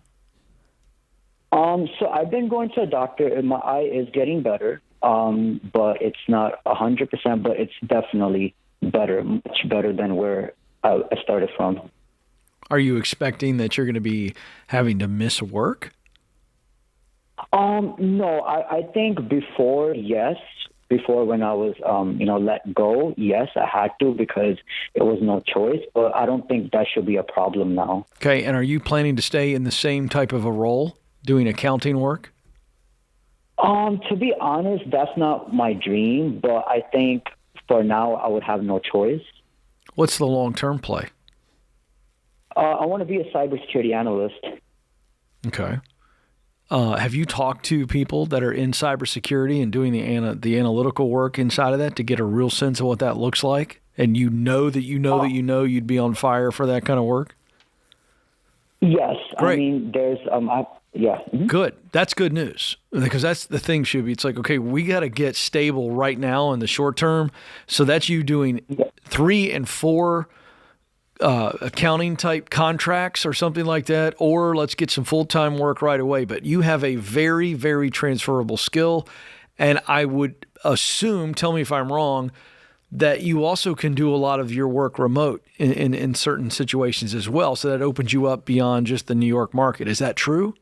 So I've been going to a doctor, and my eye is getting better, but it's not 100%, but it's definitely better, much better than where I started from. Are you expecting that you're going to be having to miss work? No, I think before, yes. Before when I was, let go, yes, I had to because it was no choice. But I don't think that should be a problem now. Okay, and are you planning to stay in the same type of a role, doing accounting work? To be honest, that's not my dream. But I think for now, I would have no choice. What's the long-term play? I want to be a cybersecurity analyst. Okay. Have you talked to people that are in cybersecurity and doing the analytical work inside of that to get a real sense of what that looks like? And you know you'd be on fire for that kind of work? Yes. Great. I mean, there's, yeah. Mm-hmm. Good. That's good news because that's the thing, Shuby. It's like, okay, we got to get stable right now in the short term. So that's you doing 3 and 4 accounting type contracts or something like that, or let's get some full-time work right away. But you have a very, very transferable skill. And I would assume, tell me if I'm wrong, that you also can do a lot of your work remote in certain situations as well. So that opens you up beyond just the New York market. Is that true?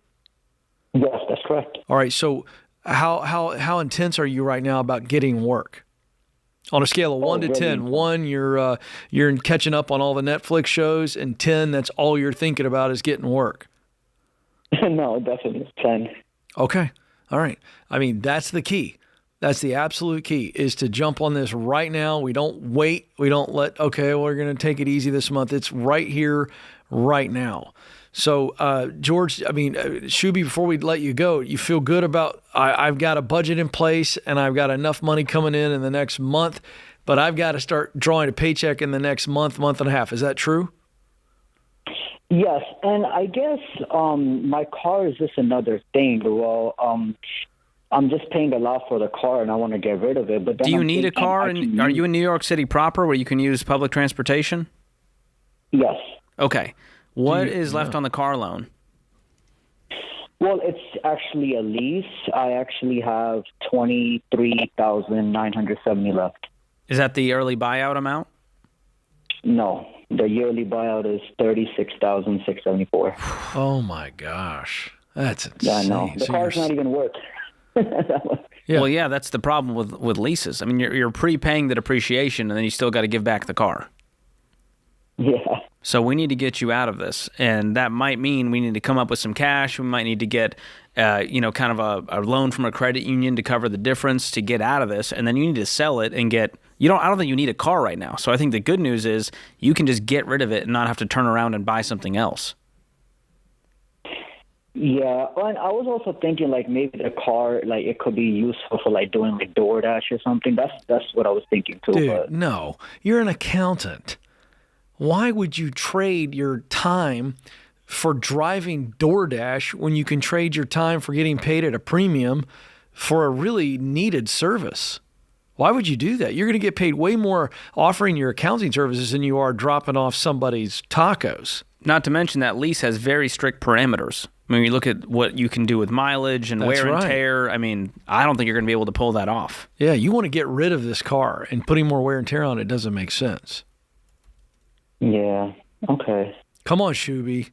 Yes, that's correct. All right. So how intense are you right now about getting work? On a scale of 1 to 10, 1, you're catching up on all the Netflix shows, and 10, that's all you're thinking about is getting work. No, definitely 10. Okay. All right. I mean, that's the key. That's the absolute key, is to jump on this right now. We don't wait. We don't we're going to take it easy this month. It's right here, right now. So, George, I mean, Shuby, before we let you go, you feel good about, I've got a budget in place and I've got enough money coming in the next month, but I've got to start drawing a paycheck in the next month and a half. Is that true? Yes. And I guess my car is just another thing. Well, I'm just paying a lot for the car and I want to get rid of it. But then do you need a car? Are you in New York City proper where you can use public transportation? Yes. Okay. What is left on the car loan? Well, it's actually a lease. I actually have $23,970 left. Is that the early buyout amount? No, the yearly buyout is $36,674. Oh my gosh, that's insane. Yeah, no, the car's not even worth. Yeah. Well, yeah, that's the problem with leases. I mean, you're prepaying the depreciation, and then you still got to give back the car. Yeah. So we need to get you out of this, and that might mean we need to come up with some cash. We might need to get, kind of a loan from a credit union to cover the difference to get out of this, and then you need to sell it and get. I don't think you need a car right now. So I think the good news is you can just get rid of it and not have to turn around and buy something else. Yeah, and I was also thinking like maybe the car, like it could be useful for like doing like DoorDash or something. That's what I was thinking too. Dude, but no, you're an accountant. Why would you trade your time for driving DoorDash when you can trade your time for getting paid at a premium for a really needed service? Why would you do that? You're going to get paid way more offering your accounting services than you are dropping off somebody's tacos. Not to mention that lease has very strict parameters. I mean, you look at what you can do with mileage and wear and tear. I mean, I don't think you're going to be able to pull that off. Yeah, you want to get rid of this car, and putting more wear and tear on it doesn't make sense. Yeah. Okay. Come on, Shuby.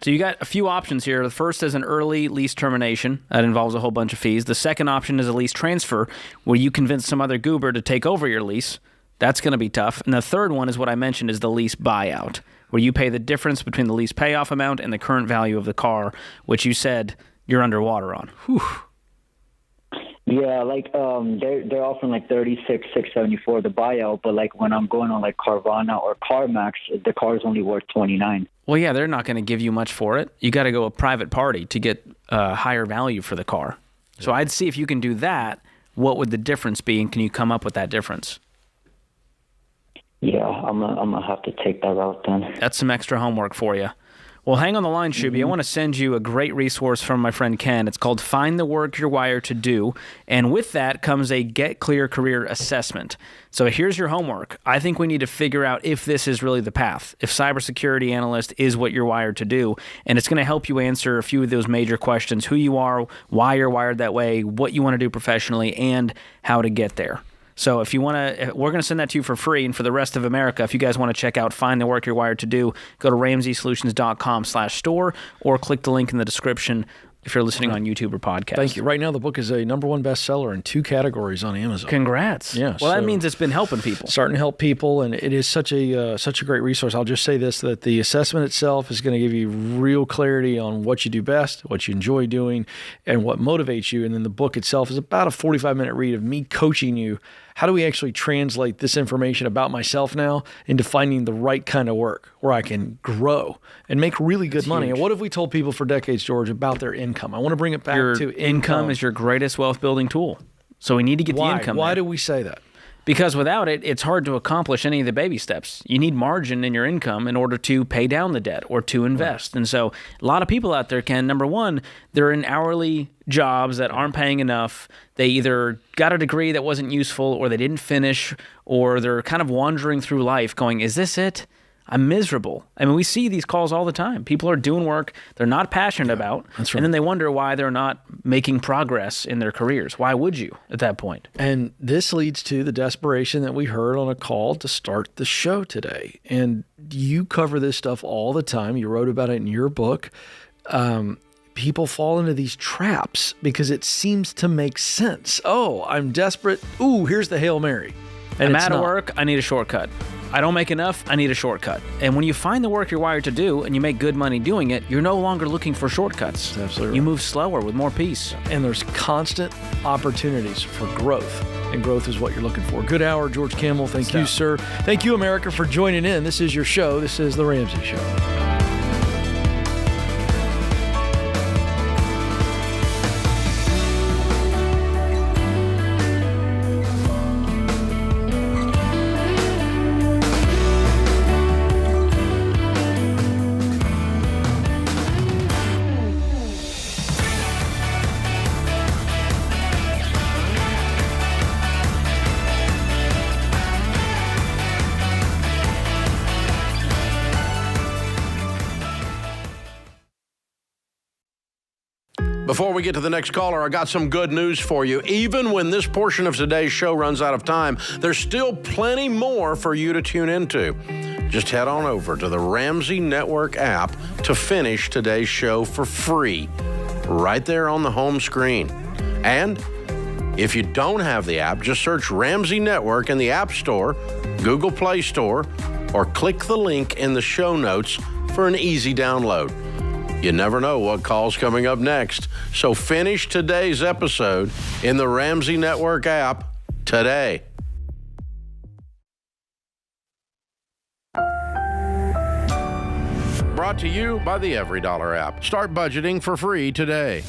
So you got a few options here. The first is an early lease termination. That involves a whole bunch of fees. The second option is a lease transfer, where you convince some other goober to take over your lease. That's going to be tough. And the third one is what I mentioned, is the lease buyout, where you pay the difference between the lease payoff amount and the current value of the car, which you said you're underwater on. Whew. Yeah, like they're offering like $36,674 the buyout, but like when I'm going on like Carvana or CarMax, the car is only worth $29,000. Well, yeah, they're not going to give you much for it. You got to go a private party to get higher value for the car. So I'd see if you can do that. What would the difference be, and can you come up with that difference? Yeah, I'm gonna have to take that route then. That's some extra homework for you. Well, hang on the line, Shuby. I want to send you a great resource from my friend Ken. It's called Find the Work You're Wired to Do. And with that comes a Get Clear Career Assessment. So here's your homework. I think we need to figure out if this is really the path, if cybersecurity analyst is what you're wired to do. And it's going to help you answer a few of those major questions: who you are, why you're wired that way, what you want to do professionally, and how to get there. So if you want to, we're going to send that to you for free. And for the rest of America, if you guys want to check out Find the Work You're Wired to Do, go to RamseySolutions.com/store or click the link in the description if you're listening on YouTube or podcast. Thank you. Right now, the book is a #1 bestseller in 2 categories on Amazon. Congrats. Yeah. Well, that means it's been helping people. Starting to help people, and it is such a great resource. I'll just say this, that the assessment itself is going to give you real clarity on what you do best, what you enjoy doing, and what motivates you. And then the book itself is about a 45-minute read of me coaching you. How do we actually translate this information about myself now into finding the right kind of work where I can grow and make really good money? Huge. And what have we told people for decades, George, about their income? I want to bring it back Your to income is your greatest wealth building tool. So we need to get the income. Why there. do we say that? Because without it, it's hard to accomplish any of the baby steps. You need margin in your income in order to pay down the debt or to invest. Right. And so a lot of people out there number one, they're in hourly jobs that aren't paying enough. They either got a degree that wasn't useful, or they didn't finish, or they're kind of wandering through life going, is this it? I'm miserable. I mean, we see these calls all the time. People are doing work they're not passionate about, that's right. And then they wonder why they're not making progress in their careers. Why would you at that point? And this leads to the desperation that we heard on a call to start the show today. And you cover this stuff all the time. You wrote about it in your book. People fall into these traps because it seems to make sense. Oh, I'm desperate. Ooh, here's the Hail Mary. And I'm out of work. I need a shortcut. I don't make enough. I need a shortcut. And when you find the work you're wired to do and you make good money doing it, you're no longer looking for shortcuts. That's absolutely right. You move slower with more peace. And there's constant opportunities for growth. And growth is what you're looking for. Good hour, George Kamel. Thank you, sir. Thank you, America, for joining in. This is your show. This is The Ramsey Show. Before we get to the next caller, I got some good news for you. Even when this portion of today's show runs out of time, there's still plenty more for you to tune into. Just head on over to the Ramsey Network app to finish today's show for free, right there on the home screen. And if you don't have the app, just search Ramsey Network in the App Store, Google Play Store, or click the link in the show notes for an easy download. You never know what call's coming up next. So finish today's episode in the Ramsey Network app today. Brought to you by the EveryDollar app. Start budgeting for free today.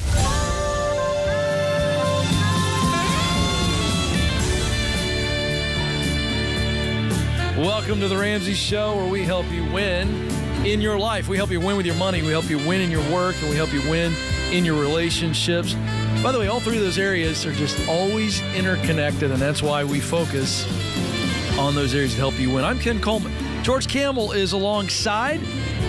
Welcome to the Ramsey Show, where we help you win in your life. We help you win with your money. We help you win in your work, and we help you win in your relationships. By the way, all three of those areas are just always interconnected, and that's why we focus on those areas to help you win. I'm Ken Coleman. George Kamel is alongside,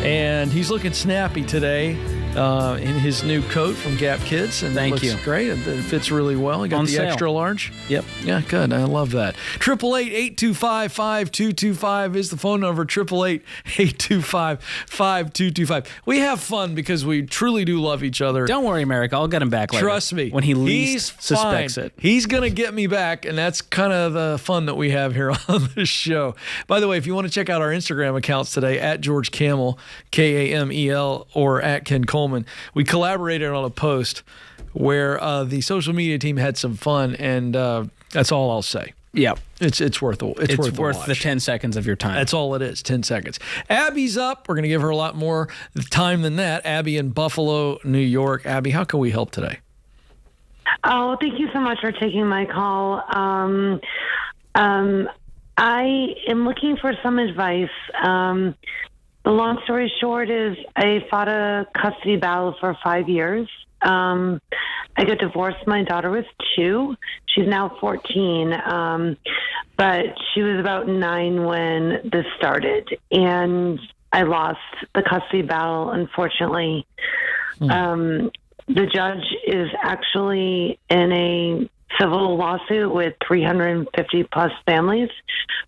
and he's looking snappy today in his new coat from Gap Kids. And Thank you. Great. It fits really well. You got On the sale. extra large? Yep. Yeah, good. I love that. 888-825-5225 is the phone number. 888-825-5225. We have fun because we truly do love each other. Don't worry, Merrick. I'll get him back later. Trust me. When he least suspects fine. it. He's going to get me back, and that's kind of the fun that we have here on this show. By the way, if you want to check out our Instagram accounts today, at George Kamel, Kamel, or at Ken Coleman, we collaborated on a post where the social media team had some fun, and that's all I'll say. Yeah. It's worth the 10 seconds of your time. That's all it is, 10 seconds. Abby's up. We're going to give her a lot more time than that. Abby in Buffalo, New York. Abby, how can we help today? Oh, thank you so much for taking my call. I am looking for some advice. The long story short is I fought a custody battle for 5 years. I got divorced. My daughter was 2. She's now 14. But she was about 9 when this started. And I lost the custody battle, unfortunately. The judge is actually in a civil lawsuit with 350 plus families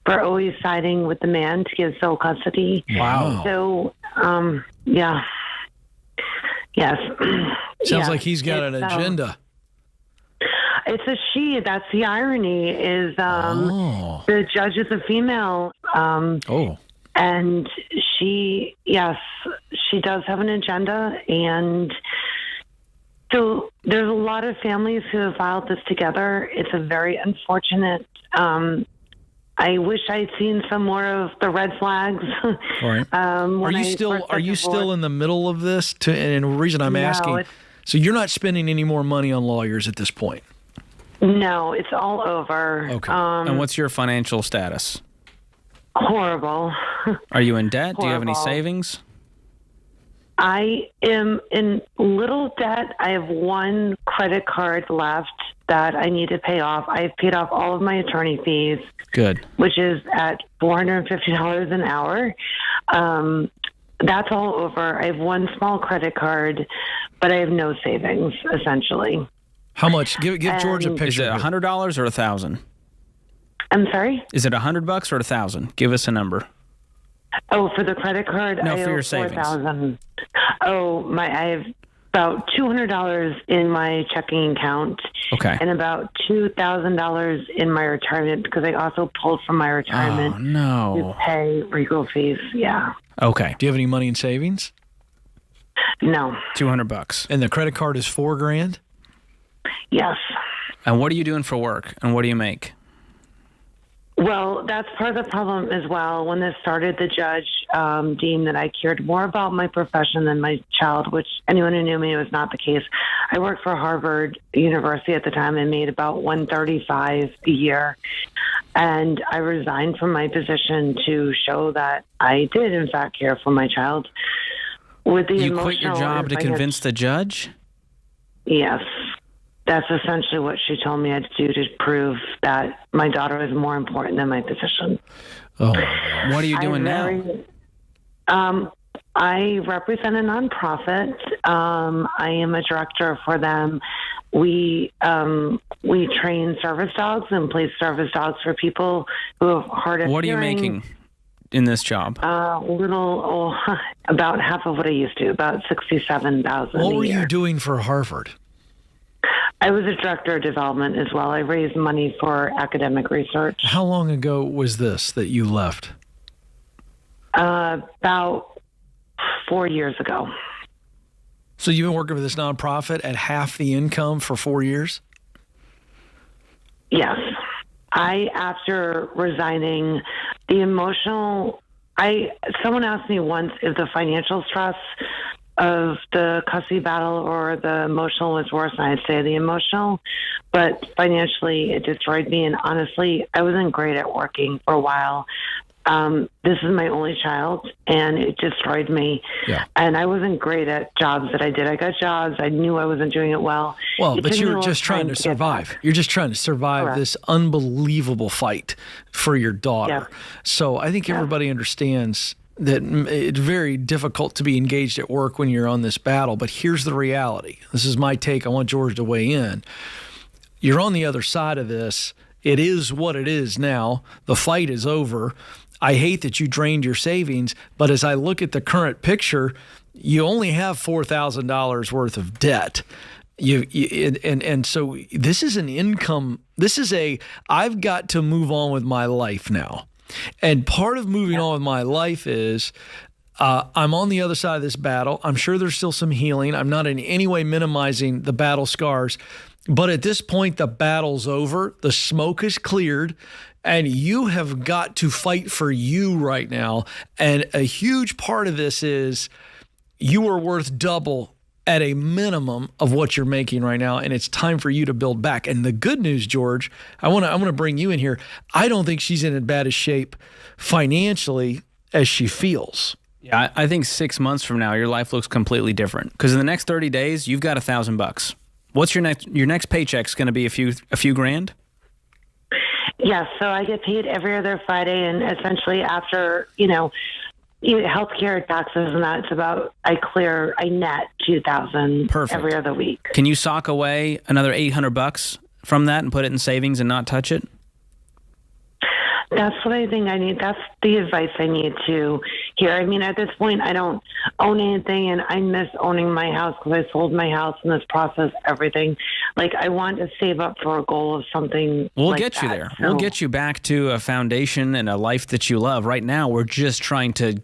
for always siding with the man to give sole custody. Wow. So, yeah. Yes. Sounds like he's got an agenda. It's a she. That's the irony is the judge is a female. And she does have an agenda. And so there's a lot of families who have filed this together. It's a very unfortunate. I wish I'd seen some more of the red flags. All right. Are you still in the middle of this? And the reason I'm asking, so you're not spending any more money on lawyers at this point? No, it's all over. Okay. And what's your financial status? Horrible. Are you in debt? Horrible. Do you have any savings? I am in little debt. I have one credit card left that I need to pay off. I've paid off all of my attorney fees. Good. Which is at $450 an hour. That's all over. I have one small credit card, but I have no savings, essentially. How much? Give George a picture. Is it $100 or $1,000? I'm sorry? Is it $100 or $1,000? Give us a number. Oh, for the credit card? No, I for owe your savings. $4,000. Oh, I have about $200 in my checking account. Okay. And about $2,000 in my retirement because I also pulled from my retirement to pay legal fees. Yeah. Okay. Do you have any money in savings? No. $200. And the credit card is $4,000? Yes. And what are you doing for work? And what do you make? Well, that's part of the problem as well. When this started, the judge deemed that I cared more about my profession than my child, which anyone who knew me was not the case. I worked for Harvard University at the time and made about $135 a year. And I resigned from my position to show that I did, in fact, care for my child. With the You quit your job to convince the judge? Yes. That's essentially what she told me I had to do to prove that my daughter is more important than my position. Oh, what are you doing now? I represent a nonprofit. I am a director for them. We train service dogs and place service dogs for people who have hard of hearing. What are you making in this job? About half of what I used to, about $67,000 What were a year. you doing for Harvard? I was a director of development as well. I raised money for academic research. How long ago was this that you left? About 4 years ago. So you've been working for this nonprofit at half the income for 4 years? Yes. After resigning, someone asked me once if the financial stress of the custody battle or the emotional was worse, and I'd say the emotional, but financially it destroyed me. And honestly, I wasn't great at working for a while. This is my only child, and it destroyed me. Yeah. And I wasn't great at jobs that I did. I got jobs. I knew I wasn't doing it well. Well, It but took me a you're long just trying time to get survive. back. You're just trying to survive Correct. this unbelievable fight for your daughter. Yeah. So I think everybody understands that it's very difficult to be engaged at work when you're on this battle. But here's the reality. This is my take. I want George to weigh in. You're on the other side of this. It is what it is now. The fight is over. I hate that you drained your savings, but as I look at the current picture, you only have $4,000 worth of debt. And so this is an income. I've got to move on with my life now. And part of moving on with my life is I'm on the other side of this battle. I'm sure there's still some healing. I'm not in any way minimizing the battle scars. But at this point, the battle's over. The smoke is cleared. And you have got to fight for you right now. And a huge part of this is you are worth double at a minimum of what you're making right now, and it's time for you to build back. And the good news, George, I want to bring you in here. I don't think she's in as bad a shape financially as she feels. Yeah, I think 6 months from now, your life looks completely different. Because in the next 30 days, you've got $1,000. What's your next paycheck's going to be? A few grand? Yes, so I get paid every other Friday, and essentially after, healthcare taxes and that, it's about, I net $2,000 every other week. Can you sock away another $800 from that and put it in savings and not touch it? That's what I think I need. That's the advice I need to hear. I mean, at this point, I don't own anything, and I miss owning my house because I sold my house in this process, everything. Like, I want to save up for a goal of something. We'll get you there. So, we'll get you back to a foundation and a life that you love. Right now, we're just trying to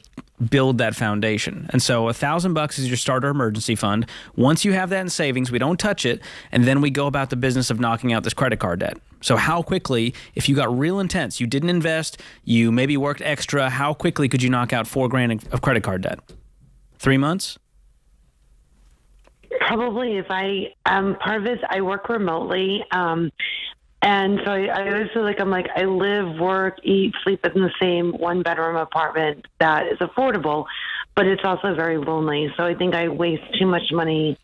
build that foundation. And so $1,000 is your starter emergency fund. Once you have that in savings, we don't touch it, and then we go about the business of knocking out this credit card debt. So how quickly, if you got real intense, you didn't invest, you maybe worked extra, how quickly could you knock out $4,000 of credit card debt? 3 months? Probably. If I part of this, I work remotely. And so I always feel like I live, work, eat, sleep in the same 1-bedroom apartment that is affordable, but it's also very lonely. So I think I waste too much money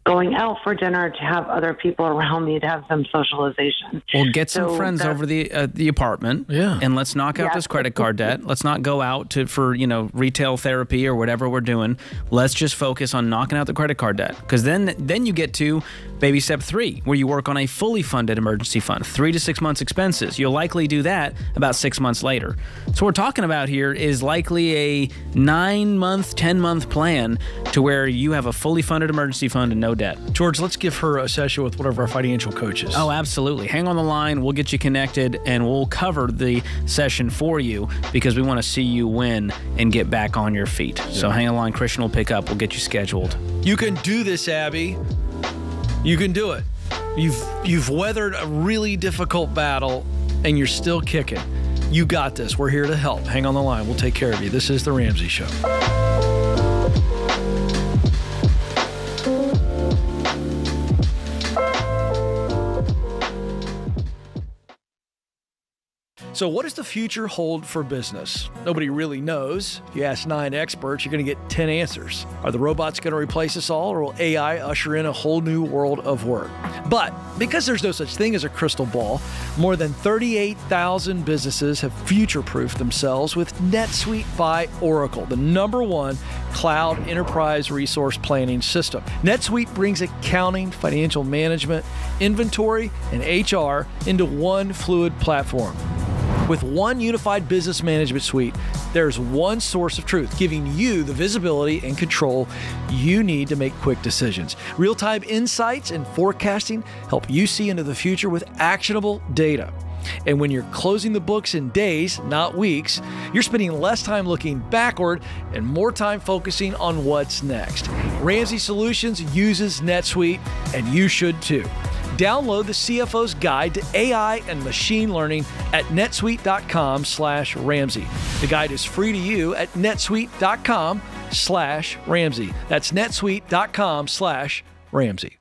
going out for dinner to have other people around me to have some socialization. Well, get some friends over the apartment, and let's knock out this credit card debt. Let's not go out for retail therapy or whatever we're doing. Let's just focus on knocking out the credit card debt, because then you get to baby step 3, where you work on a fully funded emergency fund, 3 to 6 months expenses. You'll likely do that about 6 months later. So what we're talking about here is likely a 9-month, 10-month plan to where you have a fully funded emergency fund and no debt. George, let's give her a session with one of our financial coaches. Oh, absolutely. Hang on the line. We'll get you connected, and we'll cover the session for you because we want to see you win and get back on your feet. Yeah. So hang on the line. Christian will pick up. We'll get you scheduled. You can do this, Abby. You can do it. You've weathered a really difficult battle, and you're still kicking. You got this. We're here to help. Hang on the line. We'll take care of you. This is The Ramsey Show. So what does the future hold for business? Nobody really knows. If you ask 9 experts, you're going to get 10 answers. Are the robots going to replace us all, or will AI usher in a whole new world of work? But because there's no such thing as a crystal ball, more than 38,000 businesses have future-proofed themselves with NetSuite by Oracle, the #1 cloud enterprise resource planning system. NetSuite brings accounting, financial management, inventory, and HR into one fluid platform. With one unified business management suite, there's one source of truth, giving you the visibility and control you need to make quick decisions. Real-time insights and forecasting help you see into the future with actionable data. And when you're closing the books in days, not weeks, you're spending less time looking backward and more time focusing on what's next. Ramsey Solutions uses NetSuite, and you should too. Download the CFO's Guide to AI and Machine Learning at netsuite.com/Ramsey. The guide is free to you at netsuite.com/Ramsey. That's netsuite.com/Ramsey.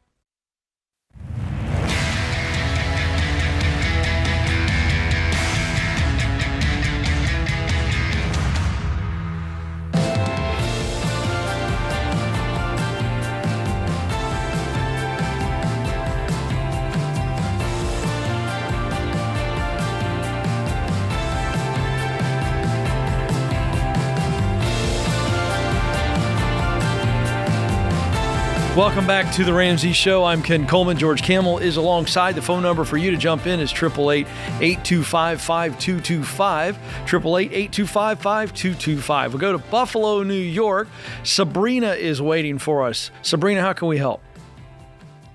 Welcome back to The Ramsey Show. I'm Ken Coleman. George Kamel is alongside. The phone number for you to jump in is 888-825-5225, 888-825-5225. We'll go to Buffalo, New York. Sabrina is waiting for us. Sabrina, how can we help?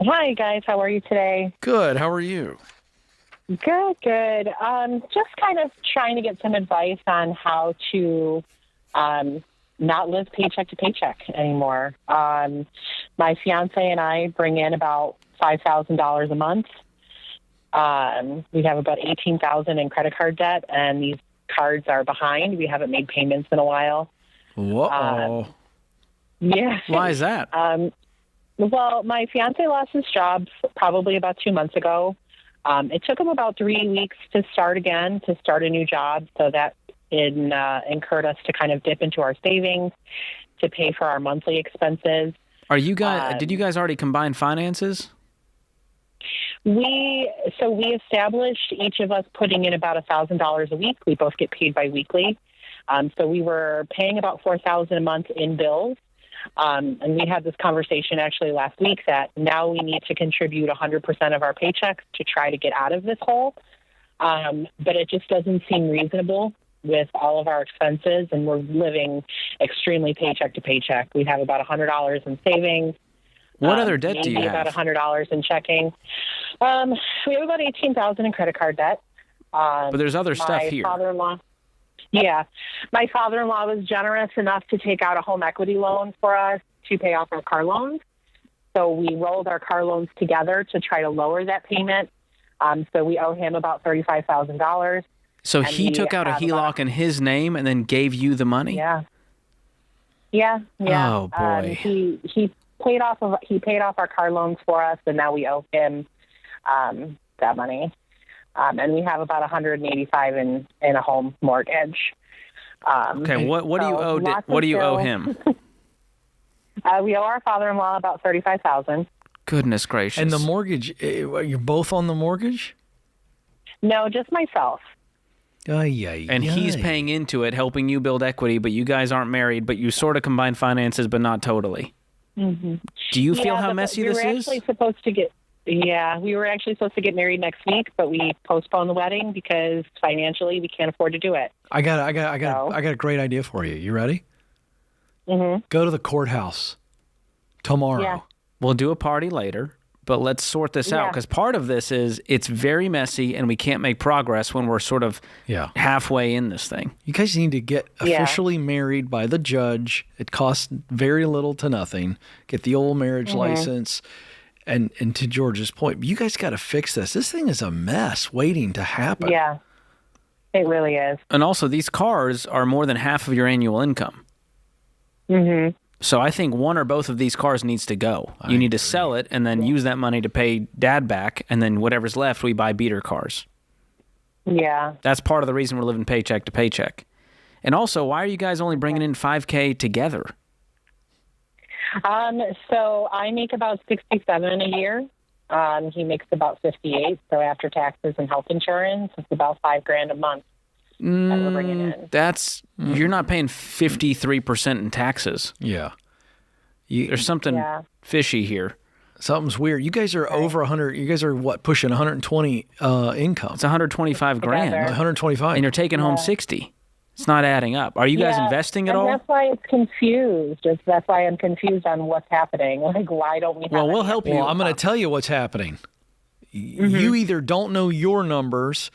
Hi, guys. How are you today? Good. How are you? Good. Just kind of trying to get some advice on how to not live paycheck to paycheck anymore. My fiance and I bring in about $5,000 a month. We have about $18,000 in credit card debt, and these cards are behind. We haven't made payments in a while. Whoa. Yeah. Why is that? Well, my fiance lost his job probably about 2 months ago. It took him about 3 weeks to start a new job. So that incurred us to kind of dip into our savings to pay for our monthly expenses. Are you guys? Did you guys already combine finances? We established each of us putting in about $1,000 a week. We both get paid biweekly. So we were paying about $4,000 a month in bills. And we had this conversation actually last week that now we need to contribute 100% of our paychecks to try to get out of this hole. But it just doesn't seem reasonable with all of our expenses, and we're living extremely paycheck to paycheck. We have about $100 in savings. What other debt do you maybe have? About $100 in checking. We have about $18,000 in credit card debt. But there's other stuff here. Yeah. My father-in-law was generous enough to take out a home equity loan for us to pay off our car loans. So we rolled our car loans together to try to lower that payment. So we owe him about $35,000. So he took out a HELOC in his name and then gave you the money? Yeah. Yeah. Oh, boy. He paid off our car loans for us, and now we owe him that money. And we have about $185 in a home mortgage. Okay, what do you owe? What do you owe him? We owe our father-in-law about $35,000. Goodness gracious! And the mortgage? You're both on the mortgage? No, just myself. And he's paying into it, helping you build equity. But you guys aren't married, but you sort of combine finances, but not totally. Mm-hmm. Do you feel how messy this is? We were actually supposed to get married next week, but we postponed the wedding because financially we can't afford to do it. I got a great idea for you. You ready? Mm-hmm. Go to the courthouse tomorrow. Yeah. We'll do a party later, but let's sort this out, because part of this is it's very messy and we can't make progress when we're sort of halfway in this thing. You guys need to get officially married by the judge. It costs very little to nothing. Get the old marriage license. And to George's point, you guys got to fix this. This thing is a mess waiting to happen. Yeah, it really is. And also, these cars are more than half of your annual income. Mm-hmm. So I think one or both of these cars needs to go. You need to sell it and then use that money to pay Dad back, and then whatever's left, we buy beater cars. Yeah. That's part of the reason we're living paycheck to paycheck. And also, why are you guys only bringing in $5,000 together? So I make about $67,000 a year. He makes about $58,000. So after taxes and health insurance, it's about $5,000 a month that we're bringing in. You're not paying 53% in taxes. Yeah. There's something fishy here. Something's weird. You guys are over 100. You guys are pushing 120 income. It's $125,000. 125. And you're taking home 60. It's not adding up. Are you guys investing at all? That's why it's confused. That's why I'm confused on what's happening. Like, why don't we have we'll help you. I'm going to tell you what's happening. You either don't know your numbers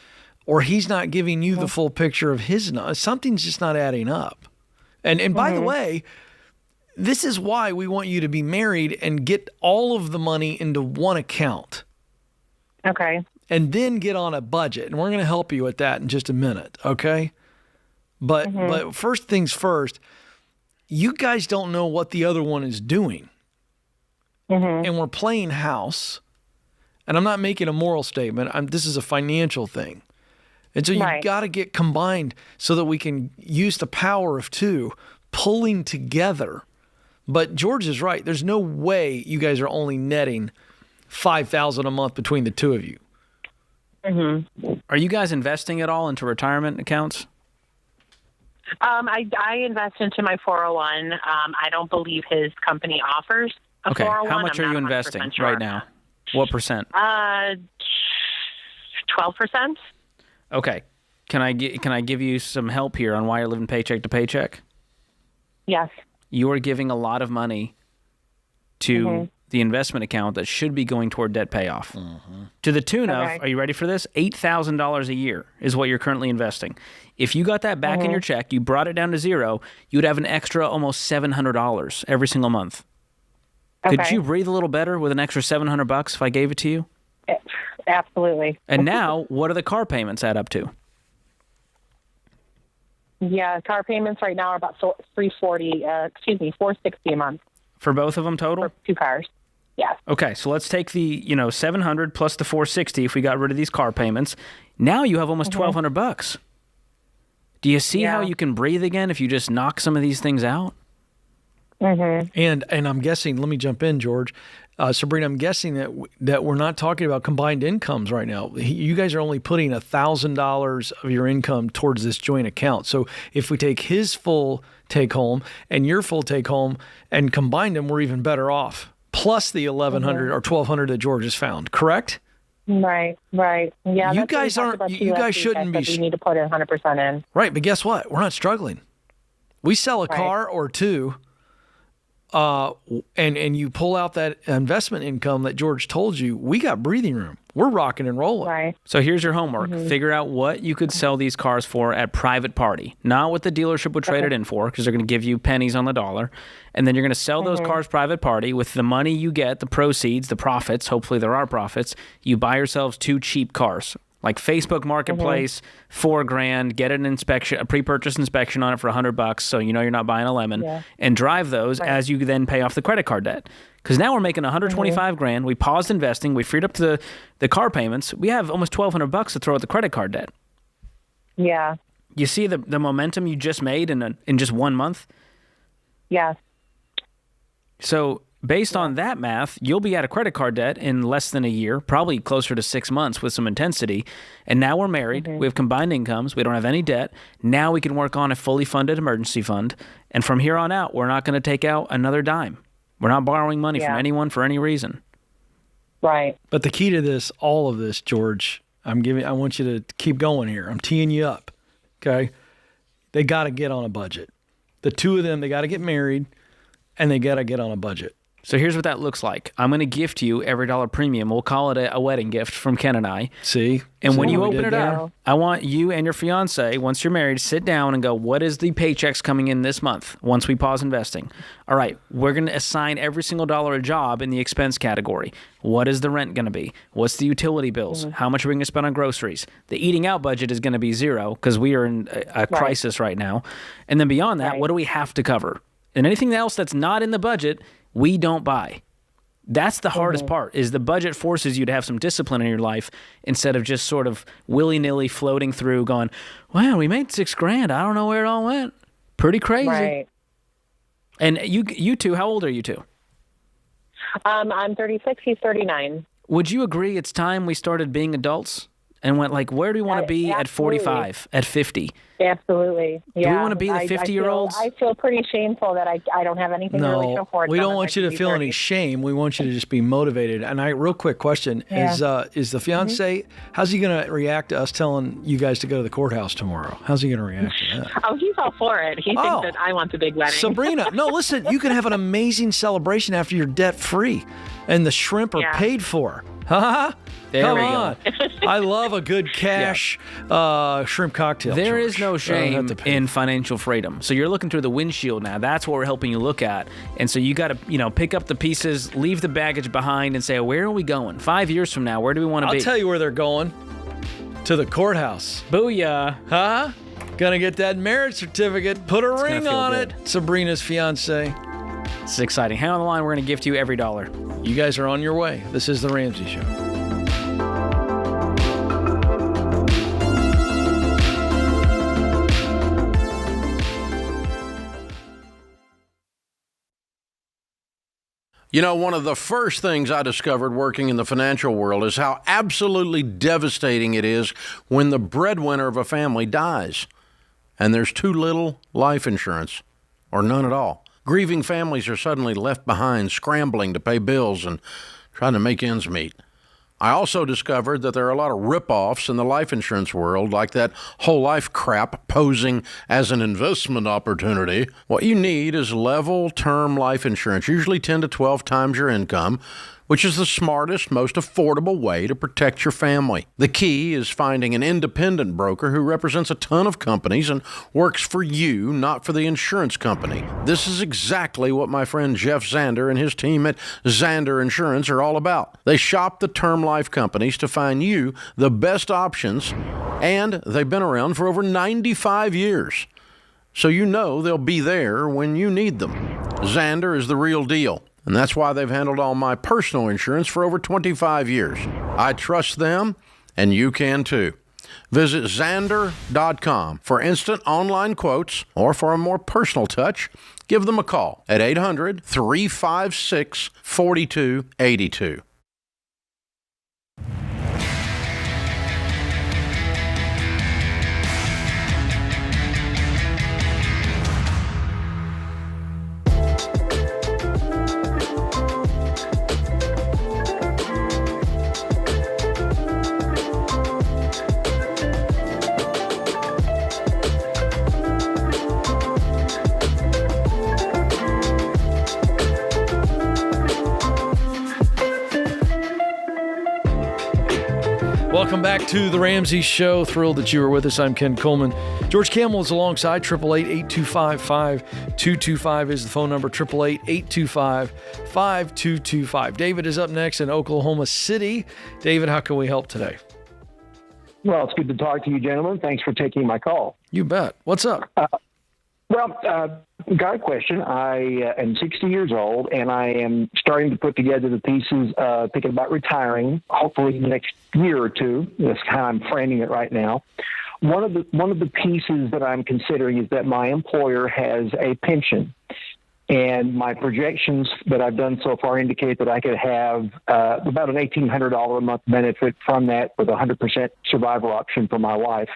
or he's not giving you the full picture of his numbers. Something's just not adding up. And by the way, this is why we want you to be married and get all of the money into one account. Okay. And then get on a budget. And we're going to help you with that in just a minute, okay? But first things first, you guys don't know what the other one is doing. And we're playing house. And I'm not making a moral statement. This is a financial thing. And so you've got to get combined so that we can use the power of two, pulling together. But George is right. There's no way you guys are only netting $5,000 a month between the two of you. Are you guys investing at all into retirement accounts? I invest into my 401. I don't believe his company offers a 401. How much are you investing right now? What percent? 12%. Okay. Can I give you some help here on why you're living paycheck to paycheck? Yes. You are giving a lot of money to the investment account that should be going toward debt payoff. To the tune of, are you ready for this? $8,000 a year is what you're currently investing. If you got that back in your check, you brought it down to zero, you'd have an extra almost $700 every single month. Could you breathe a little better with an extra $700 if I gave it to you? Absolutely. And now, what do the car payments add up to? Yeah, car payments right now are about $460 a month. For both of them total? For two cars. Yes. Okay, so let's take the, $700 plus the $460 if we got rid of these car payments. Now you have almost $1,200. Do you see how you can breathe again if you just knock some of these things out? Mm-hmm. And I'm guessing, let me jump in, George. Sabrina, I'm guessing that we're not talking about combined incomes right now. You guys are only putting $1,000 of your income towards this joint account. So if we take his full take home and your full take home and combine them, we're even better off. Plus the 1,100 or 1,200 that George has found. Correct? Right. Yeah, you guys aren't. You guys shouldn't be. You need to put 100% in. Right, but guess what? We're not struggling. We sell a car or two. And you pull out that investment income that George told you, we got breathing room. We're rocking and rolling. Right. So here's your homework. Figure out what you could sell these cars for at private party. Not what the dealership would trade it in for, because they're going to give you pennies on the dollar. And then you're going to sell those cars private party. With the money you get, the proceeds, the profits, hopefully there are profits, you buy yourselves 2 cheap cars. Like Facebook Marketplace, $4,000, get an inspection, a pre-purchase inspection on it for $100, so you know you're not buying a lemon, and drive those as you then pay off the credit card debt. Because now we're making $125,000. We paused investing. We freed up the car payments. We have almost $1,200 to throw at the credit card debt. Yeah. You see the momentum you just made in just 1 month? Yes. So based on that math, you'll be out of credit card debt in less than a year, probably closer to 6 months with some intensity. And now we're married. We have combined incomes. We don't have any debt. Now we can work on a fully funded emergency fund. And from here on out, we're not going to take out another dime. We're not borrowing money from anyone for any reason. Right. But the key to this, all of this, George, I want you to keep going here. I'm teeing you up. Okay? They got to get on a budget. The two of them, they got to get married and they got to get on a budget. So here's what that looks like. I'm going to gift you every dollar premium. We'll call it a wedding gift from Ken and I. See? And when you open it up, I want you and your fiance, once you're married, sit down and go, what is the paychecks coming in this month once we pause investing? All right, we're going to assign every single dollar a job in the expense category. What is the rent going to be? What's the utility bills? How much are we going to spend on groceries? The eating out budget is going to be zero because we are in a crisis right now. And then beyond that, what do we have to cover? And anything else that's not in the budget, we don't buy. That's the hardest part, is the budget forces you to have some discipline in your life instead of just sort of willy-nilly floating through going, wow, we made $6,000. I don't know where it all went. Pretty crazy. Right. And you two, how old are you two? I'm 36. He's 39. Would you agree it's time we started being adults and went like, where do we want to be at 45, at 50? Absolutely. Yeah. Do we want to be the 50-year-olds? I feel pretty shameful that I don't have anything to really show for it. We don't want you to feel any shame. We want you to just be motivated. And real quick question, is the fiance, how's he going to react to us telling you guys to go to the courthouse tomorrow? How's he going to react to that? Oh, he's all for it. He thinks that I want the big wedding. Sabrina, no, listen, you can have an amazing celebration after you're debt-free and the shrimp are paid for. Huh? There we go. I love a good cash shrimp cocktail. There is no shame in financial freedom. So you're looking through the windshield now. That's what we're helping you look at. And so you got to, pick up the pieces, leave the baggage behind, and say, where are we going? 5 years from now, where do we want to be? I'll tell you where they're going. To the courthouse. Booyah. Huh? Gonna get that marriage certificate. Put a ring on it. Sabrina's fiance. This is exciting. Hang on the line. We're going to gift you every dollar. You guys are on your way. This is The Ramsey Show. You know, one of the first things I discovered working in the financial world is how absolutely devastating it is when the breadwinner of a family dies and there's too little life insurance or none at all. Grieving families are suddenly left behind, scrambling to pay bills and trying to make ends meet. I also discovered that there are a lot of rip-offs in the life insurance world, like that whole life crap posing as an investment opportunity. What you need is level term life insurance, usually 10 to 12 times your income, which is the smartest, most affordable way to protect your family. The key is finding an independent broker who represents a ton of companies and works for you, not for the insurance company. This is exactly what my friend Jeff Zander and his team at Zander Insurance are all about. They shop the term life companies to find you the best options, and they've been around for over 95 years. So you know they'll be there when you need them. Zander is the real deal. And that's why they've handled all my personal insurance for over 25 years. I trust them, and you can too. Visit Xander.com for instant online quotes, or for a more personal touch, give them a call at 800-356-4282. Welcome back to the Ramsey Show. Thrilled that you were with us. I'm Ken Coleman. George Kamel is alongside. 888-825-5225 is the phone number. 888-825-5225. David is up next in Oklahoma City. David, how can we help today? Well, it's good to talk to you, gentlemen. Thanks for taking my call. You bet. What's up? Got a question. I am 60 years old, and I am starting to put together the pieces, thinking about retiring, hopefully next year or two. That's how I'm framing it right now. One of the pieces that I'm considering is that my employer has a pension, and my projections that I've done so far indicate that I could have about an $1,800 a month benefit from that with a 100% survival option for my wife.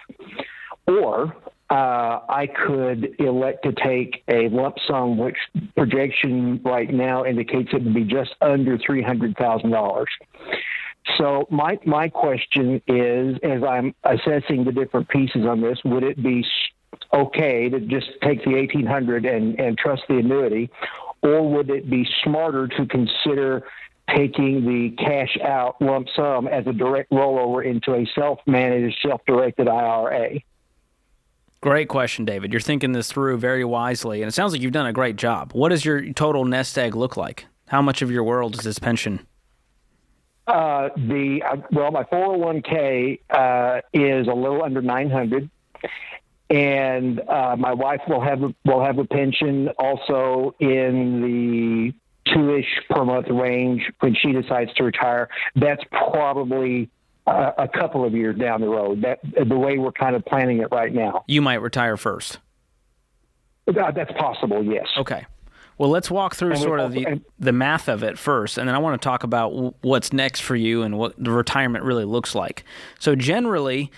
Or I could elect to take a lump sum, which projection right now indicates it would be just under $300,000. So my question is, as I'm assessing the different pieces on this, would it be okay to just take the $1,800 and trust the annuity, or would it be smarter to consider taking the cash out lump sum as a direct rollover into a self-managed, self-directed IRA? Great question, David. You're thinking this through very wisely, and it sounds like you've done a great job. What does your total nest egg look like? How much of your world is this pension? My 401k is a little under $900, and my wife will have a pension also in the $2-ish per month range when she decides to retire. That's probably a couple of years down the road. That the way we're kind of planning it right now. You might retire first. That's possible, yes. Okay. Well, let's walk through sort of the math of it first, and then I want to talk about what's next for you and what the retirement really looks like. So generally,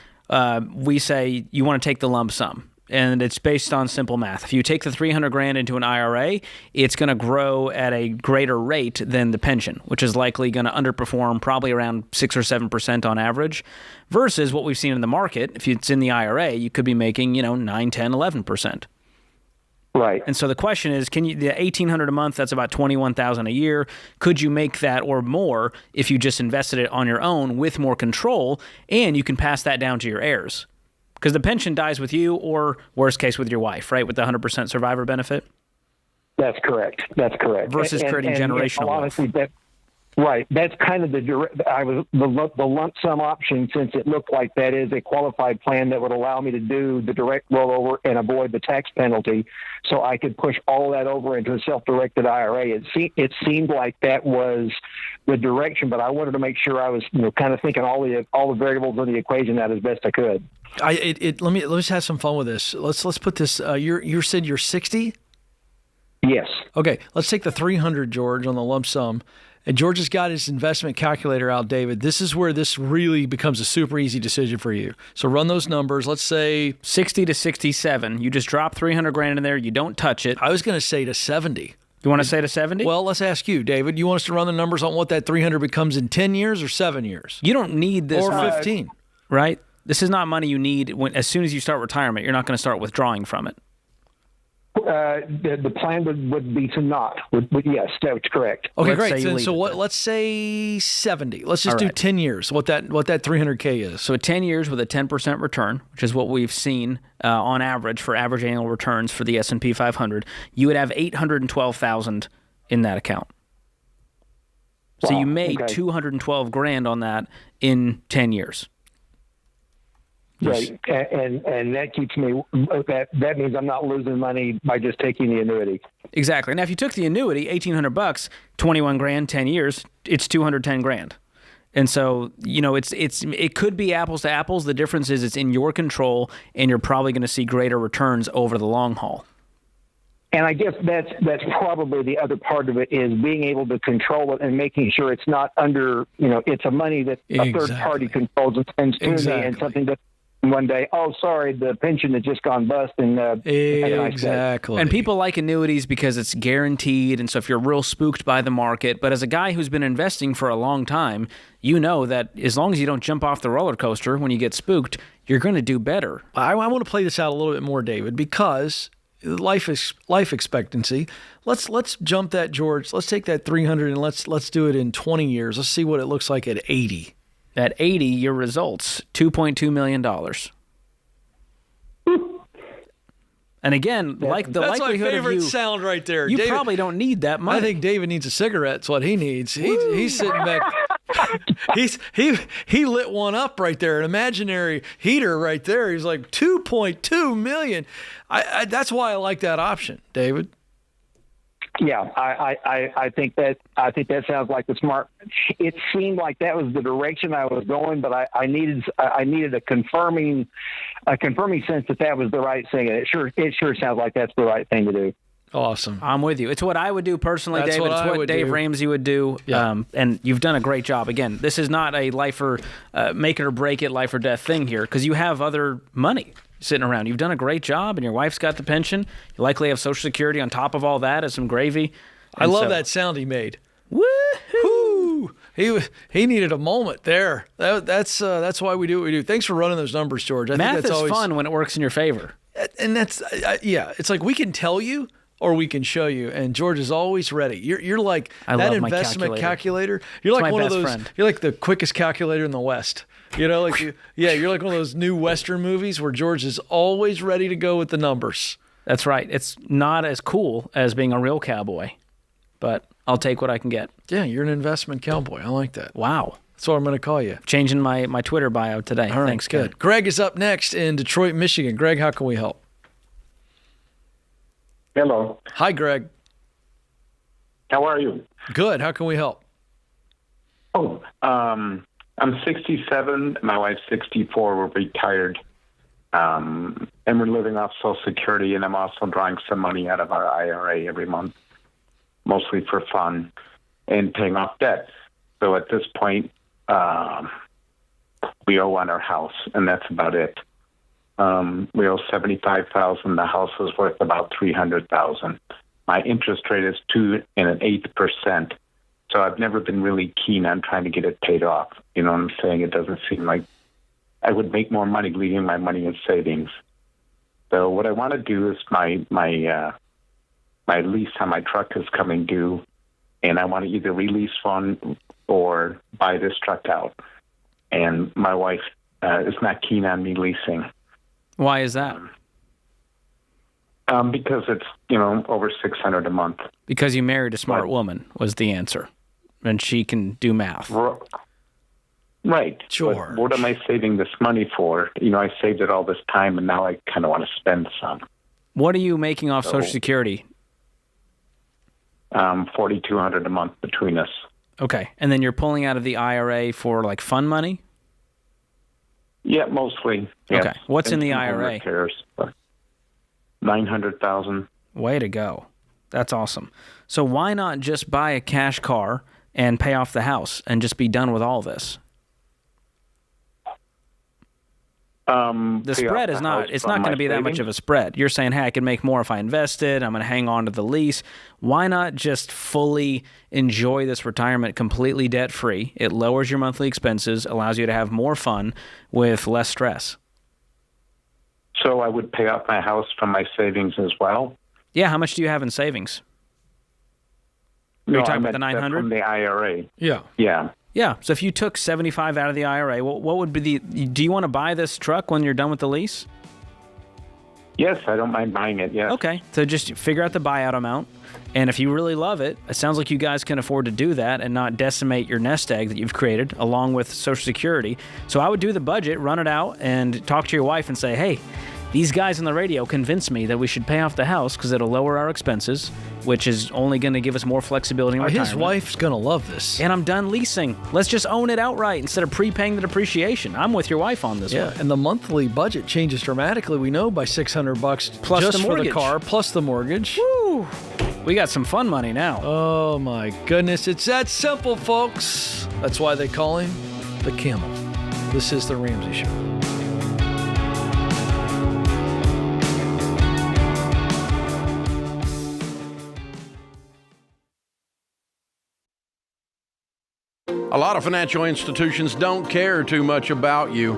we say you want to take the lump sum, and it's based on simple math. If you take the $300,000 into an IRA, it's going to grow at a greater rate than the pension, which is likely going to underperform probably around 6 or 7% on average, versus what we've seen in the market. If it's in the IRA, you could be making 9, 10, 11%. Right. And so the question is, the $1,800 a month, that's about $21,000 a year. Could you make that or more if you just invested it on your own with more control, and you can pass that down to your heirs? Because the pension dies with you, or worst case with your wife, right? With the 100% survivor benefit. That's correct. Versus creating generational wealth. Right. That's kind of the lump sum option, since it looked like that is a qualified plan that would allow me to do the direct rollover and avoid the tax penalty. So I could push all that over into a self-directed IRA. It seemed like that was the direction, but I wanted to make sure I was kind of thinking all the variables in the equation out as best I could. Let's have some fun with this. Let's put this. You said you're 60. Yes. Okay. Let's take the 300, George, on the lump sum. And George has got his investment calculator out, David. This is where this really becomes a super easy decision for you. So run those numbers. Let's say 60 to 67. You just drop $300,000 in there. You don't touch it. I was going to say to 70. You want to say to 70? Well, let's ask you, David. You want us to run the numbers on what that 300 becomes in 10 years or 7 years? You don't need this. Or 15. Right? This is not money you need as soon as you start retirement. You're not going to start withdrawing from it. The plan would be to not. Yes, that's correct. Okay, great. So let's say 70. Let's just do 10 years. What that $300K is. So 10 years with a 10% return, which is what we've seen on average for average annual returns for the S&P 500. You would have $812,000 in that account. So you made $212,000 on that in 10 years. Right, and that keeps me. That means I'm not losing money by just taking the annuity. Exactly. Now, if you took the annuity, $1,800, $21,000, 10 years, it's $210,000. And so, it could be apples to apples. The difference is it's in your control, and you're probably going to see greater returns over the long haul. And I guess that's probably the other part of it is being able to control it and making sure it's not under, it's a money that a third party controls and sends to me, and something that one day, oh, sorry, the pension has just gone bust. And exactly. And people like annuities because it's guaranteed. And so if you're real spooked by the market, but as a guy who's been investing for a long time, you know that as long as you don't jump off the roller coaster when you get spooked, you're going to do better. I want to play this out a little bit more, David, because life expectancy. Let's jump that, George. Let's take that 300 and let's do it in 20 years. Let's see what it looks like at 80. At 80, your results, $2.2 million. And again, like the that's likelihood my favorite of you, sound right there. You David, probably don't need that money. I think David needs a cigarette. That's what he needs. He's sitting back. He lit one up right there, an imaginary heater right there. He's like $2.2 million. That's why I like that option, David. Yeah, I think that sounds like the smart. It seemed like that was the direction I was going, but I needed a confirming sense that was the right thing. It sure sounds like that's the right thing to do. Awesome. I'm with you. It's what I would do personally, That's David. what It's what Dave Ramsey would do. Yeah. And you've done a great job. Again, this is not a life or make it or break it, life or death thing here, because you have other money sitting around. You've done a great job, and your wife's got the pension. You likely have Social Security on top of all that as some gravy. I love that sound he made. Woo-hoo! He needed a moment there. That's why we do what we do. Thanks for running those numbers, George. I Math think that's is always fun when it works in your favor. And that's it's like we can tell you or we can show you, and George is always ready. You're like I that love my investment calculator. You're It's like my one of best those. friend. You're like the quickest calculator in the West. You're like one of those new Western movies where George is always ready to go with the numbers. That's right. It's not as cool as being a real cowboy, but I'll take what I can get. Yeah, you're an investment cowboy. I like that. Wow. That's what I'm going to call you. Changing my Twitter bio today. All right, Thanks, good. Greg is up next in Detroit, Michigan. Greg, how can we help? Hello. Hi, Greg. How are you? Good. How can we help? Oh, I'm 67. My wife's 64. We're retired. And we're living off Social Security, and I'm also drawing some money out of our IRA every month, mostly for fun and paying off debt. So at this point, we owe on our house, and that's about it. We owe $75,000. The house is worth about $300,000. My interest rate is 2.125%. So I've never been really keen on trying to get it paid off. You know what I'm saying? It doesn't seem like I would make more money leaving my money in savings. So what I want to do is my lease on my truck is coming due, and I want to either release one or buy this truck out. And my wife is not keen on me leasing. Why is that? Because it's, over $600 a month. Because you married a smart woman was the answer, and she can do math. Right. George. But what am I saving this money for? I saved it all this time, and now I kind of want to spend some. What are you making off Social Security? $4,200 a month between us. Okay, and then you're pulling out of the IRA for like fun money? Yeah, mostly. Yes. Okay, what's in the some home IRA? repairs, $900,000. Way to go. That's awesome. So why not just buy a cash car and pay off the house and just be done with all this? The spread is not, it's not going to be that much of a spread. You're saying, hey, I can make more if I invested. I'm going to hang on to the lease. Why not just fully enjoy this retirement completely debt-free? It lowers your monthly expenses, allows you to have more fun with less stress. So I would pay off my house from my savings as well? Yeah, how much do you have in savings? Are you talking about the 900? From the IRA. Yeah. Yeah. Yeah, so if you took 75 out of the IRA, what would be do you want to buy this truck when you're done with the lease? Yes, I don't mind buying it, yes. Okay, so just figure out the buyout amount, and if you really love it, it sounds like you guys can afford to do that and not decimate your nest egg that you've created along with Social Security. So I would do the budget, run it out, and talk to your wife and say, hey, These guys on the radio convinced me that we should pay off the house because it'll lower our expenses, which is only going to give us more flexibility in retirement. His wife's going to love this. And I'm done leasing. Let's just own it outright instead of prepaying the depreciation. I'm with your wife on this one. And the monthly budget changes dramatically, we know, by $600 Plus just the for the mortgage. car, plus the mortgage. Woo! We got some fun money now. Oh, my goodness. It's that simple, folks. That's why they call him the Camel. This is The Ramsey Show. A lot of financial institutions don't care too much about you,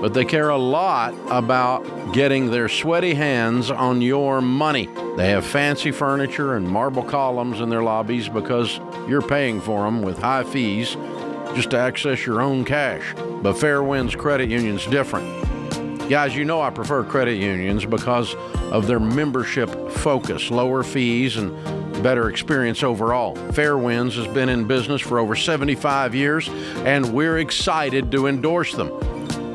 but they care a lot about getting their sweaty hands on your money. They have fancy furniture and marble columns in their lobbies because you're paying for them with high fees just to access your own cash. But Fairwinds Credit Union's different. Guys, you know I prefer credit unions because of their membership focus, lower fees, and better experience overall. Fairwinds has been in business for over 75 years, and we're excited to endorse them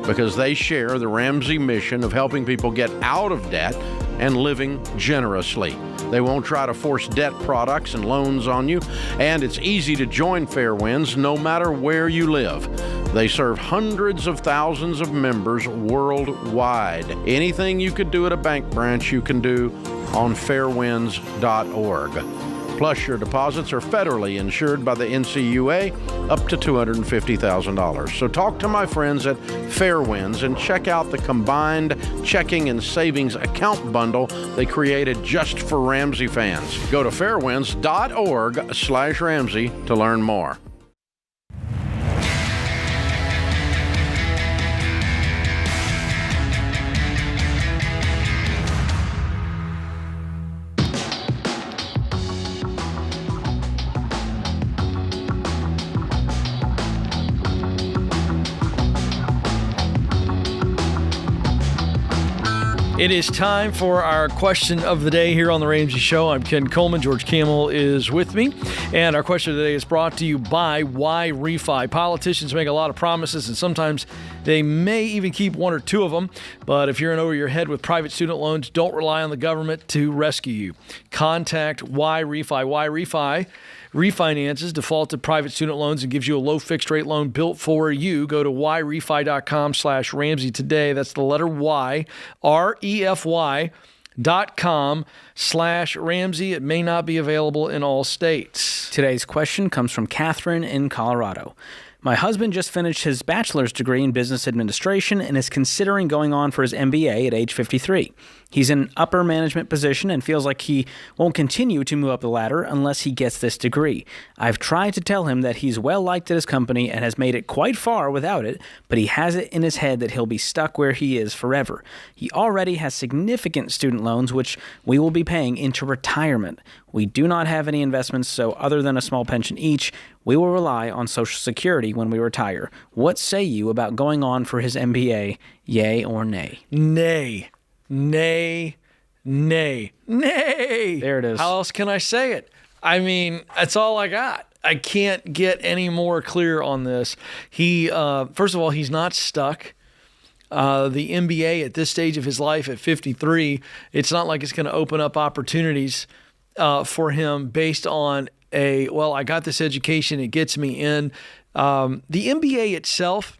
because they share the Ramsey mission of helping people get out of debt and living generously. They won't try to force debt products and loans on you, and it's easy to join Fairwinds no matter where you live. They serve hundreds of thousands of members worldwide. Anything you could do at a bank branch, you can do on fairwinds.org. Plus, your deposits are federally insured by the NCUA up to $250,000. So talk to my friends at Fairwinds and check out the combined checking and savings account bundle they created just for Ramsey fans. Go to fairwinds.org/Ramsey to learn more. It is time for our question of the day here on The Ramsey Show. I'm Ken Coleman. George Kamel is with me. And our question of the day is brought to you by Why Refi. Politicians make a lot of promises, and sometimes they may even keep one or two of them. But if you're in over your head with private student loans, don't rely on the government to rescue you. Contact Why Refi. Why Refi refinances defaulted private student loans and gives you a low fixed rate loan built for you. Go to whyrefi.com/Ramsey today. That's the letter Y, REFY.com/Ramsey. It may not be available in all states. Today's question comes from Catherine in Colorado. My husband just finished his bachelor's degree in business administration and is considering going on for his MBA at age 53. He's in an upper management position and feels like he won't continue to move up the ladder unless he gets this degree. I've tried to tell him that he's well liked at his company and has made it quite far without it, but he has it in his head that he'll be stuck where he is forever. He already has significant student loans, which we will be paying into retirement. We do not have any investments, so other than a small pension each, we will rely on Social Security when we retire. What say you about going on for his MBA, yay or nay? Nay. Nay, nay, nay. There it is. How else can I say it? I mean, that's all I got. I can't get any more clear on this. He, first of all, he's not stuck. The MBA at this stage of his life at 53, it's not like it's going to open up opportunities for him based on I got this education, it gets me in. The MBA itself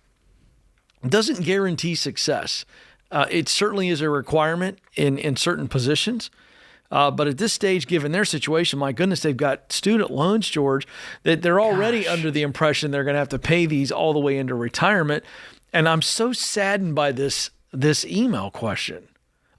doesn't guarantee success. It certainly is a requirement in certain positions. But at this stage, given their situation, my goodness, they've got student loans, George, that they're already under the impression they're going to have to pay these all the way into retirement. And I'm so saddened by this email question.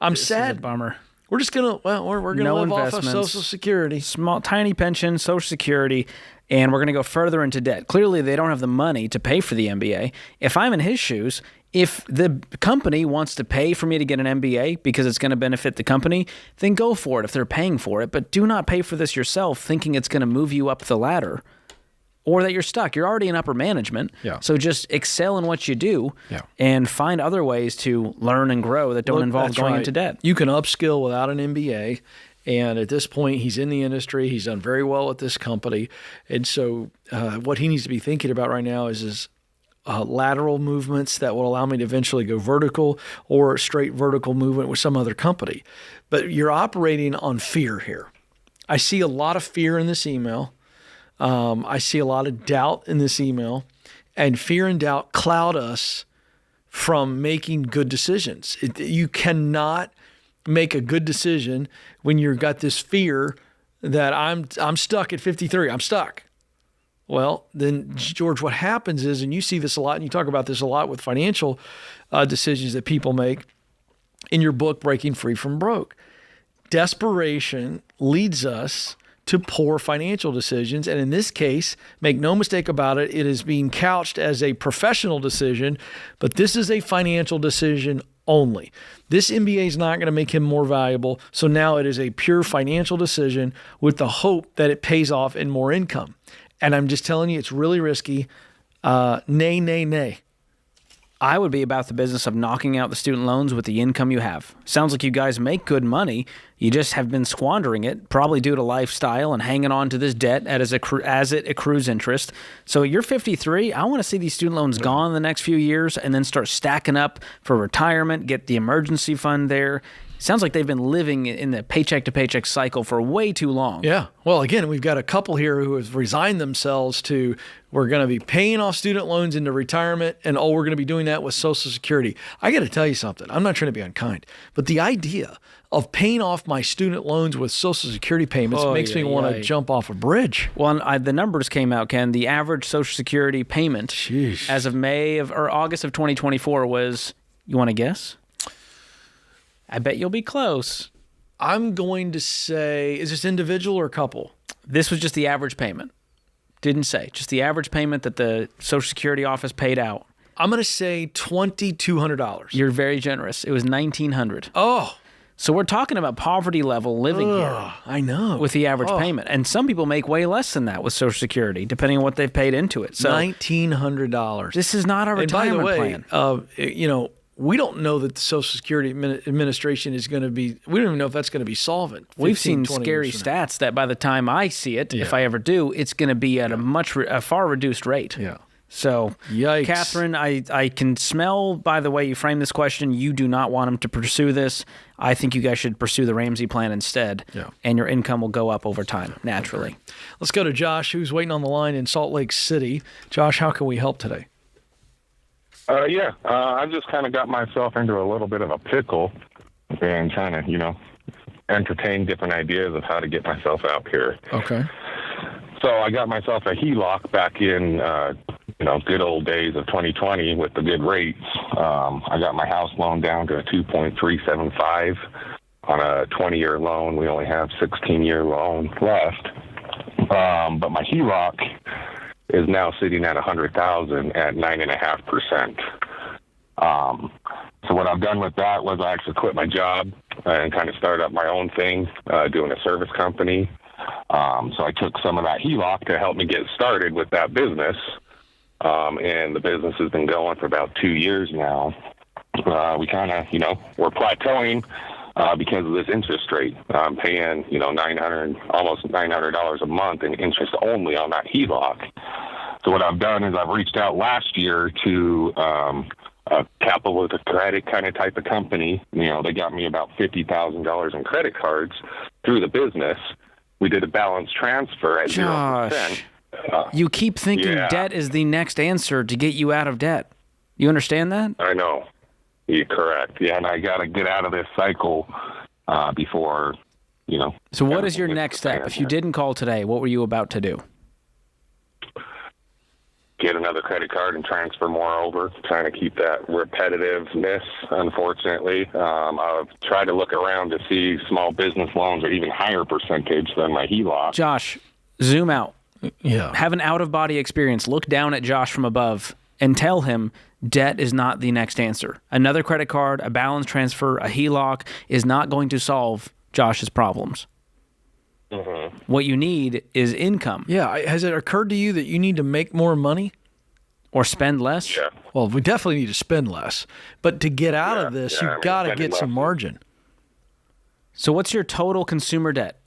This is a bummer. We're just going to, we're going to live off of Social Security. Small, tiny pension, Social Security, and we're going to go further into debt. Clearly, they don't have the money to pay for the MBA. If I'm in his shoes, if the company wants to pay for me to get an MBA because it's going to benefit the company, then go for it if they're paying for it. But do not pay for this yourself thinking it's going to move you up the ladder or that you're stuck. You're already in upper management. Yeah. So just excel in what you do and find other ways to learn and grow that don't involve going into debt. You can upskill without an MBA. And at this point, he's in the industry. He's done very well at this company. And so what he needs to be thinking about right now is lateral movements that will allow me to eventually go vertical, or straight vertical movement with some other company. But you're operating on fear here. I see a lot of fear in this email. I see a lot of doubt in this email, and fear and doubt cloud us from making good decisions. You cannot make a good decision when you've got this fear that I'm stuck at 53. I'm stuck. Well, then, George, what happens is, and you see this a lot, and you talk about this a lot with financial decisions that people make in your book, Breaking Free from Broke. Desperation leads us to poor financial decisions. And in this case, make no mistake about it, it is being couched as a professional decision, but this is a financial decision only. This MBA is not going to make him more valuable. So now it is a pure financial decision with the hope that it pays off in more income. And I'm just telling you, it's really risky. Nay, nay, nay. I would be about the business of knocking out the student loans with the income you have. Sounds like you guys make good money. You just have been squandering it, probably due to lifestyle and hanging on to this debt as it accrues interest. So you're 53. I want to see these student loans gone in the next few years and then start stacking up for retirement, get the emergency fund there. Sounds like they've been living in the paycheck to paycheck cycle for way too long. Yeah. Well, again, we've got a couple here who have resigned themselves to, we're going to be paying off student loans into retirement, and we're going to be doing that with Social Security. I got to tell you something. I'm not trying to be unkind, but the idea of paying off my student loans with Social Security payments makes me want to jump off a bridge. Well, the numbers came out, Ken. The average Social Security payment as of August of 2024 was, you want to guess? I bet you'll be close. I'm going to say, is this individual or couple? This was just the average payment. Didn't say. Just the average payment that the Social Security office paid out. I'm going to say $2,200. You're very generous. It was $1,900. Oh. So we're talking about poverty level living here. I know. With the average payment. And some people make way less than that with Social Security, depending on what they've paid into it. So $1,900. This is not a retirement plan. We don't know that the Social Security Administration is going to be, we don't even know if that's going to be solvent. We've seen scary stats that by the time I see it, if I ever do, it's going to be at a far reduced rate. Yeah. So, yikes. Catherine, I can smell by the way you frame this question, you do not want them to pursue this. I think you guys should pursue the Ramsey plan instead, and your income will go up over time, naturally. Okay. Let's go to Josh, who's waiting on the line in Salt Lake City. Josh, how can we help today? I just kind of got myself into a little bit of a pickle and trying to, entertain different ideas of how to get myself out here. Okay. So I got myself a HELOC back in, good old days of 2020 with the good rates. I got my house loan down to a 2.375 on a 20-year loan. We only have 16-year loan left. But my HELOC is now sitting at $100,000 at 9.5%. So what I've done with that was I actually quit my job and kind of started up my own thing, doing a service company. So I took some of that HELOC to help me get started with that business. And the business has been going for about 2 years now. We kind of, we're plateauing because of this interest rate. I'm paying, almost $900 a month in interest only on that HELOC. So what I've done is I've reached out last year to a capital with a credit kind of type of company. They got me about $50,000 in credit cards through the business. We did a balance transfer at 0%. You keep thinking debt is the next answer to get you out of debt. You understand that? I know. You're correct. Yeah, and I got to get out of this cycle before, So what is your next step? If you didn't call today, what were you about to do? Get another credit card and transfer more over, trying to keep that repetitiveness, unfortunately. I've tried to look around to see small business loans are even higher percentage than my HELOC. Josh, zoom out. Yeah. Have an out-of-body experience. Look down at Josh from above and tell him debt is not the next answer. Another credit card, a balance transfer, a HELOC is not going to solve Josh's problems. Mm-hmm. What you need is income. Yeah. Has it occurred to you that you need to make more money? Or spend less? Yeah. Well, we definitely need to spend less. But to get out of this, you've got to get some margin. So what's your total consumer debt?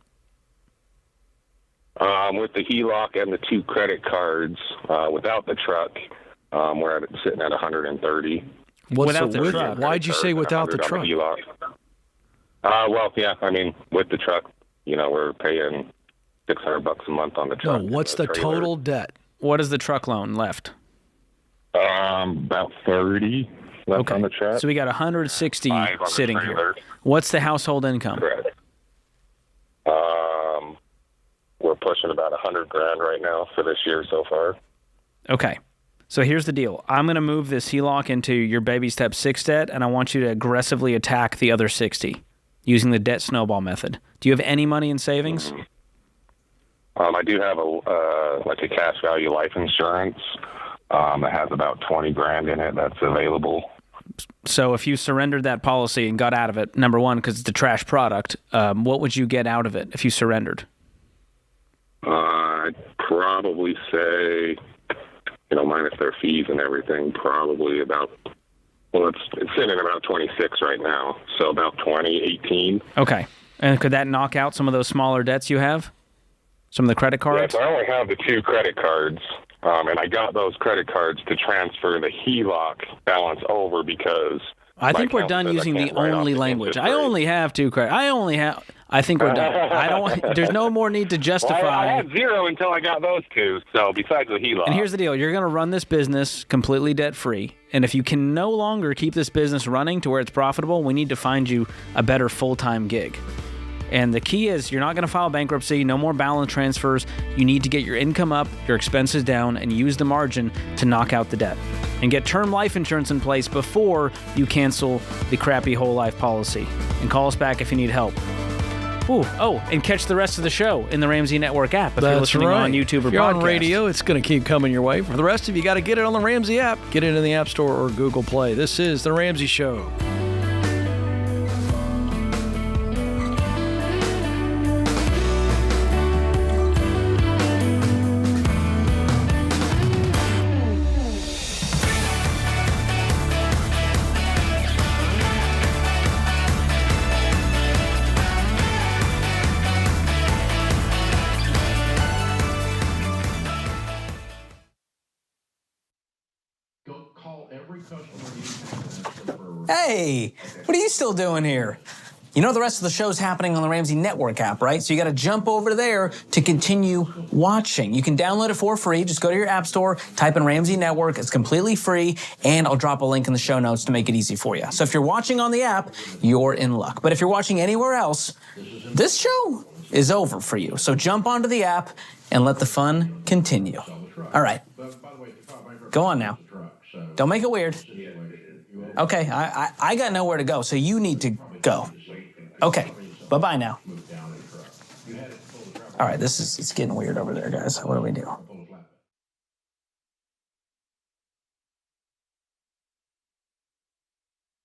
With the HELOC and the 2 credit cards, without the truck, We're sitting at 130. Without the truck. Why'd you say without the truck? Well, yeah, I mean, with the truck, we're paying $600 a month on the truck. No, what's the total debt? What is the truck loan left? About 30 left on the truck. So we got 160 sitting here. What's the household income? Correct. We're pushing about $100,000 right now for this year so far. Okay. So here's the deal. I'm going to move this HELOC into your baby step 6 debt, and I want you to aggressively attack the other 60 using the debt snowball method. Do you have any money in savings? I do have a cash value life insurance that has about $20,000 in it that's available. So if you surrendered that policy and got out of it, number one, because it's a trash product, what would you get out of it if you surrendered? I'd probably say, minus their fees and everything, probably about, it's sitting at about 26 right now, so about 18. Okay. And could that knock out some of those smaller debts you have? Some of the credit cards? Yes, I only have the 2 credit cards, and I got those credit cards to transfer the HELOC balance over because I think we're done using the only language. I only have 2 credit. I think we're done. There's no more need to justify. Well, I had 0 until I got those 2, so besides the HELOC. And here's the deal. You're going to run this business completely debt-free. And if you can no longer keep this business running to where it's profitable, we need to find you a better full-time gig. And the key is you're not going to file bankruptcy, no more balance transfers. You need to get your income up, your expenses down, and use the margin to knock out the debt. And get term life insurance in place before you cancel the crappy whole life policy. And call us back if you need help. And catch the rest of the show in the Ramsey Network app if you're listening on YouTube or if you're podcast. on radio, it's going to keep coming your way. For the rest of you, got to get it on the Ramsey app. Get it in the App Store or Google Play. This is The Ramsey Show. Hey, what are you still doing here? You know the rest of the show's happening on the Ramsey Network app, right? So you got to jump over there to continue watching. You can download it for free. Just go to your app store, type in Ramsey Network. It's completely free, and I'll drop a link in the show notes to make it easy for you. So if you're watching on the app, you're in luck. But if you're watching anywhere else, this show is over for you. So jump onto the app and let the fun continue. All right. Go on now. Don't make it weird. Okay, I got nowhere to go, so you need to go. Okay, bye-bye now. All right, it's getting weird over there, guys. What do we do?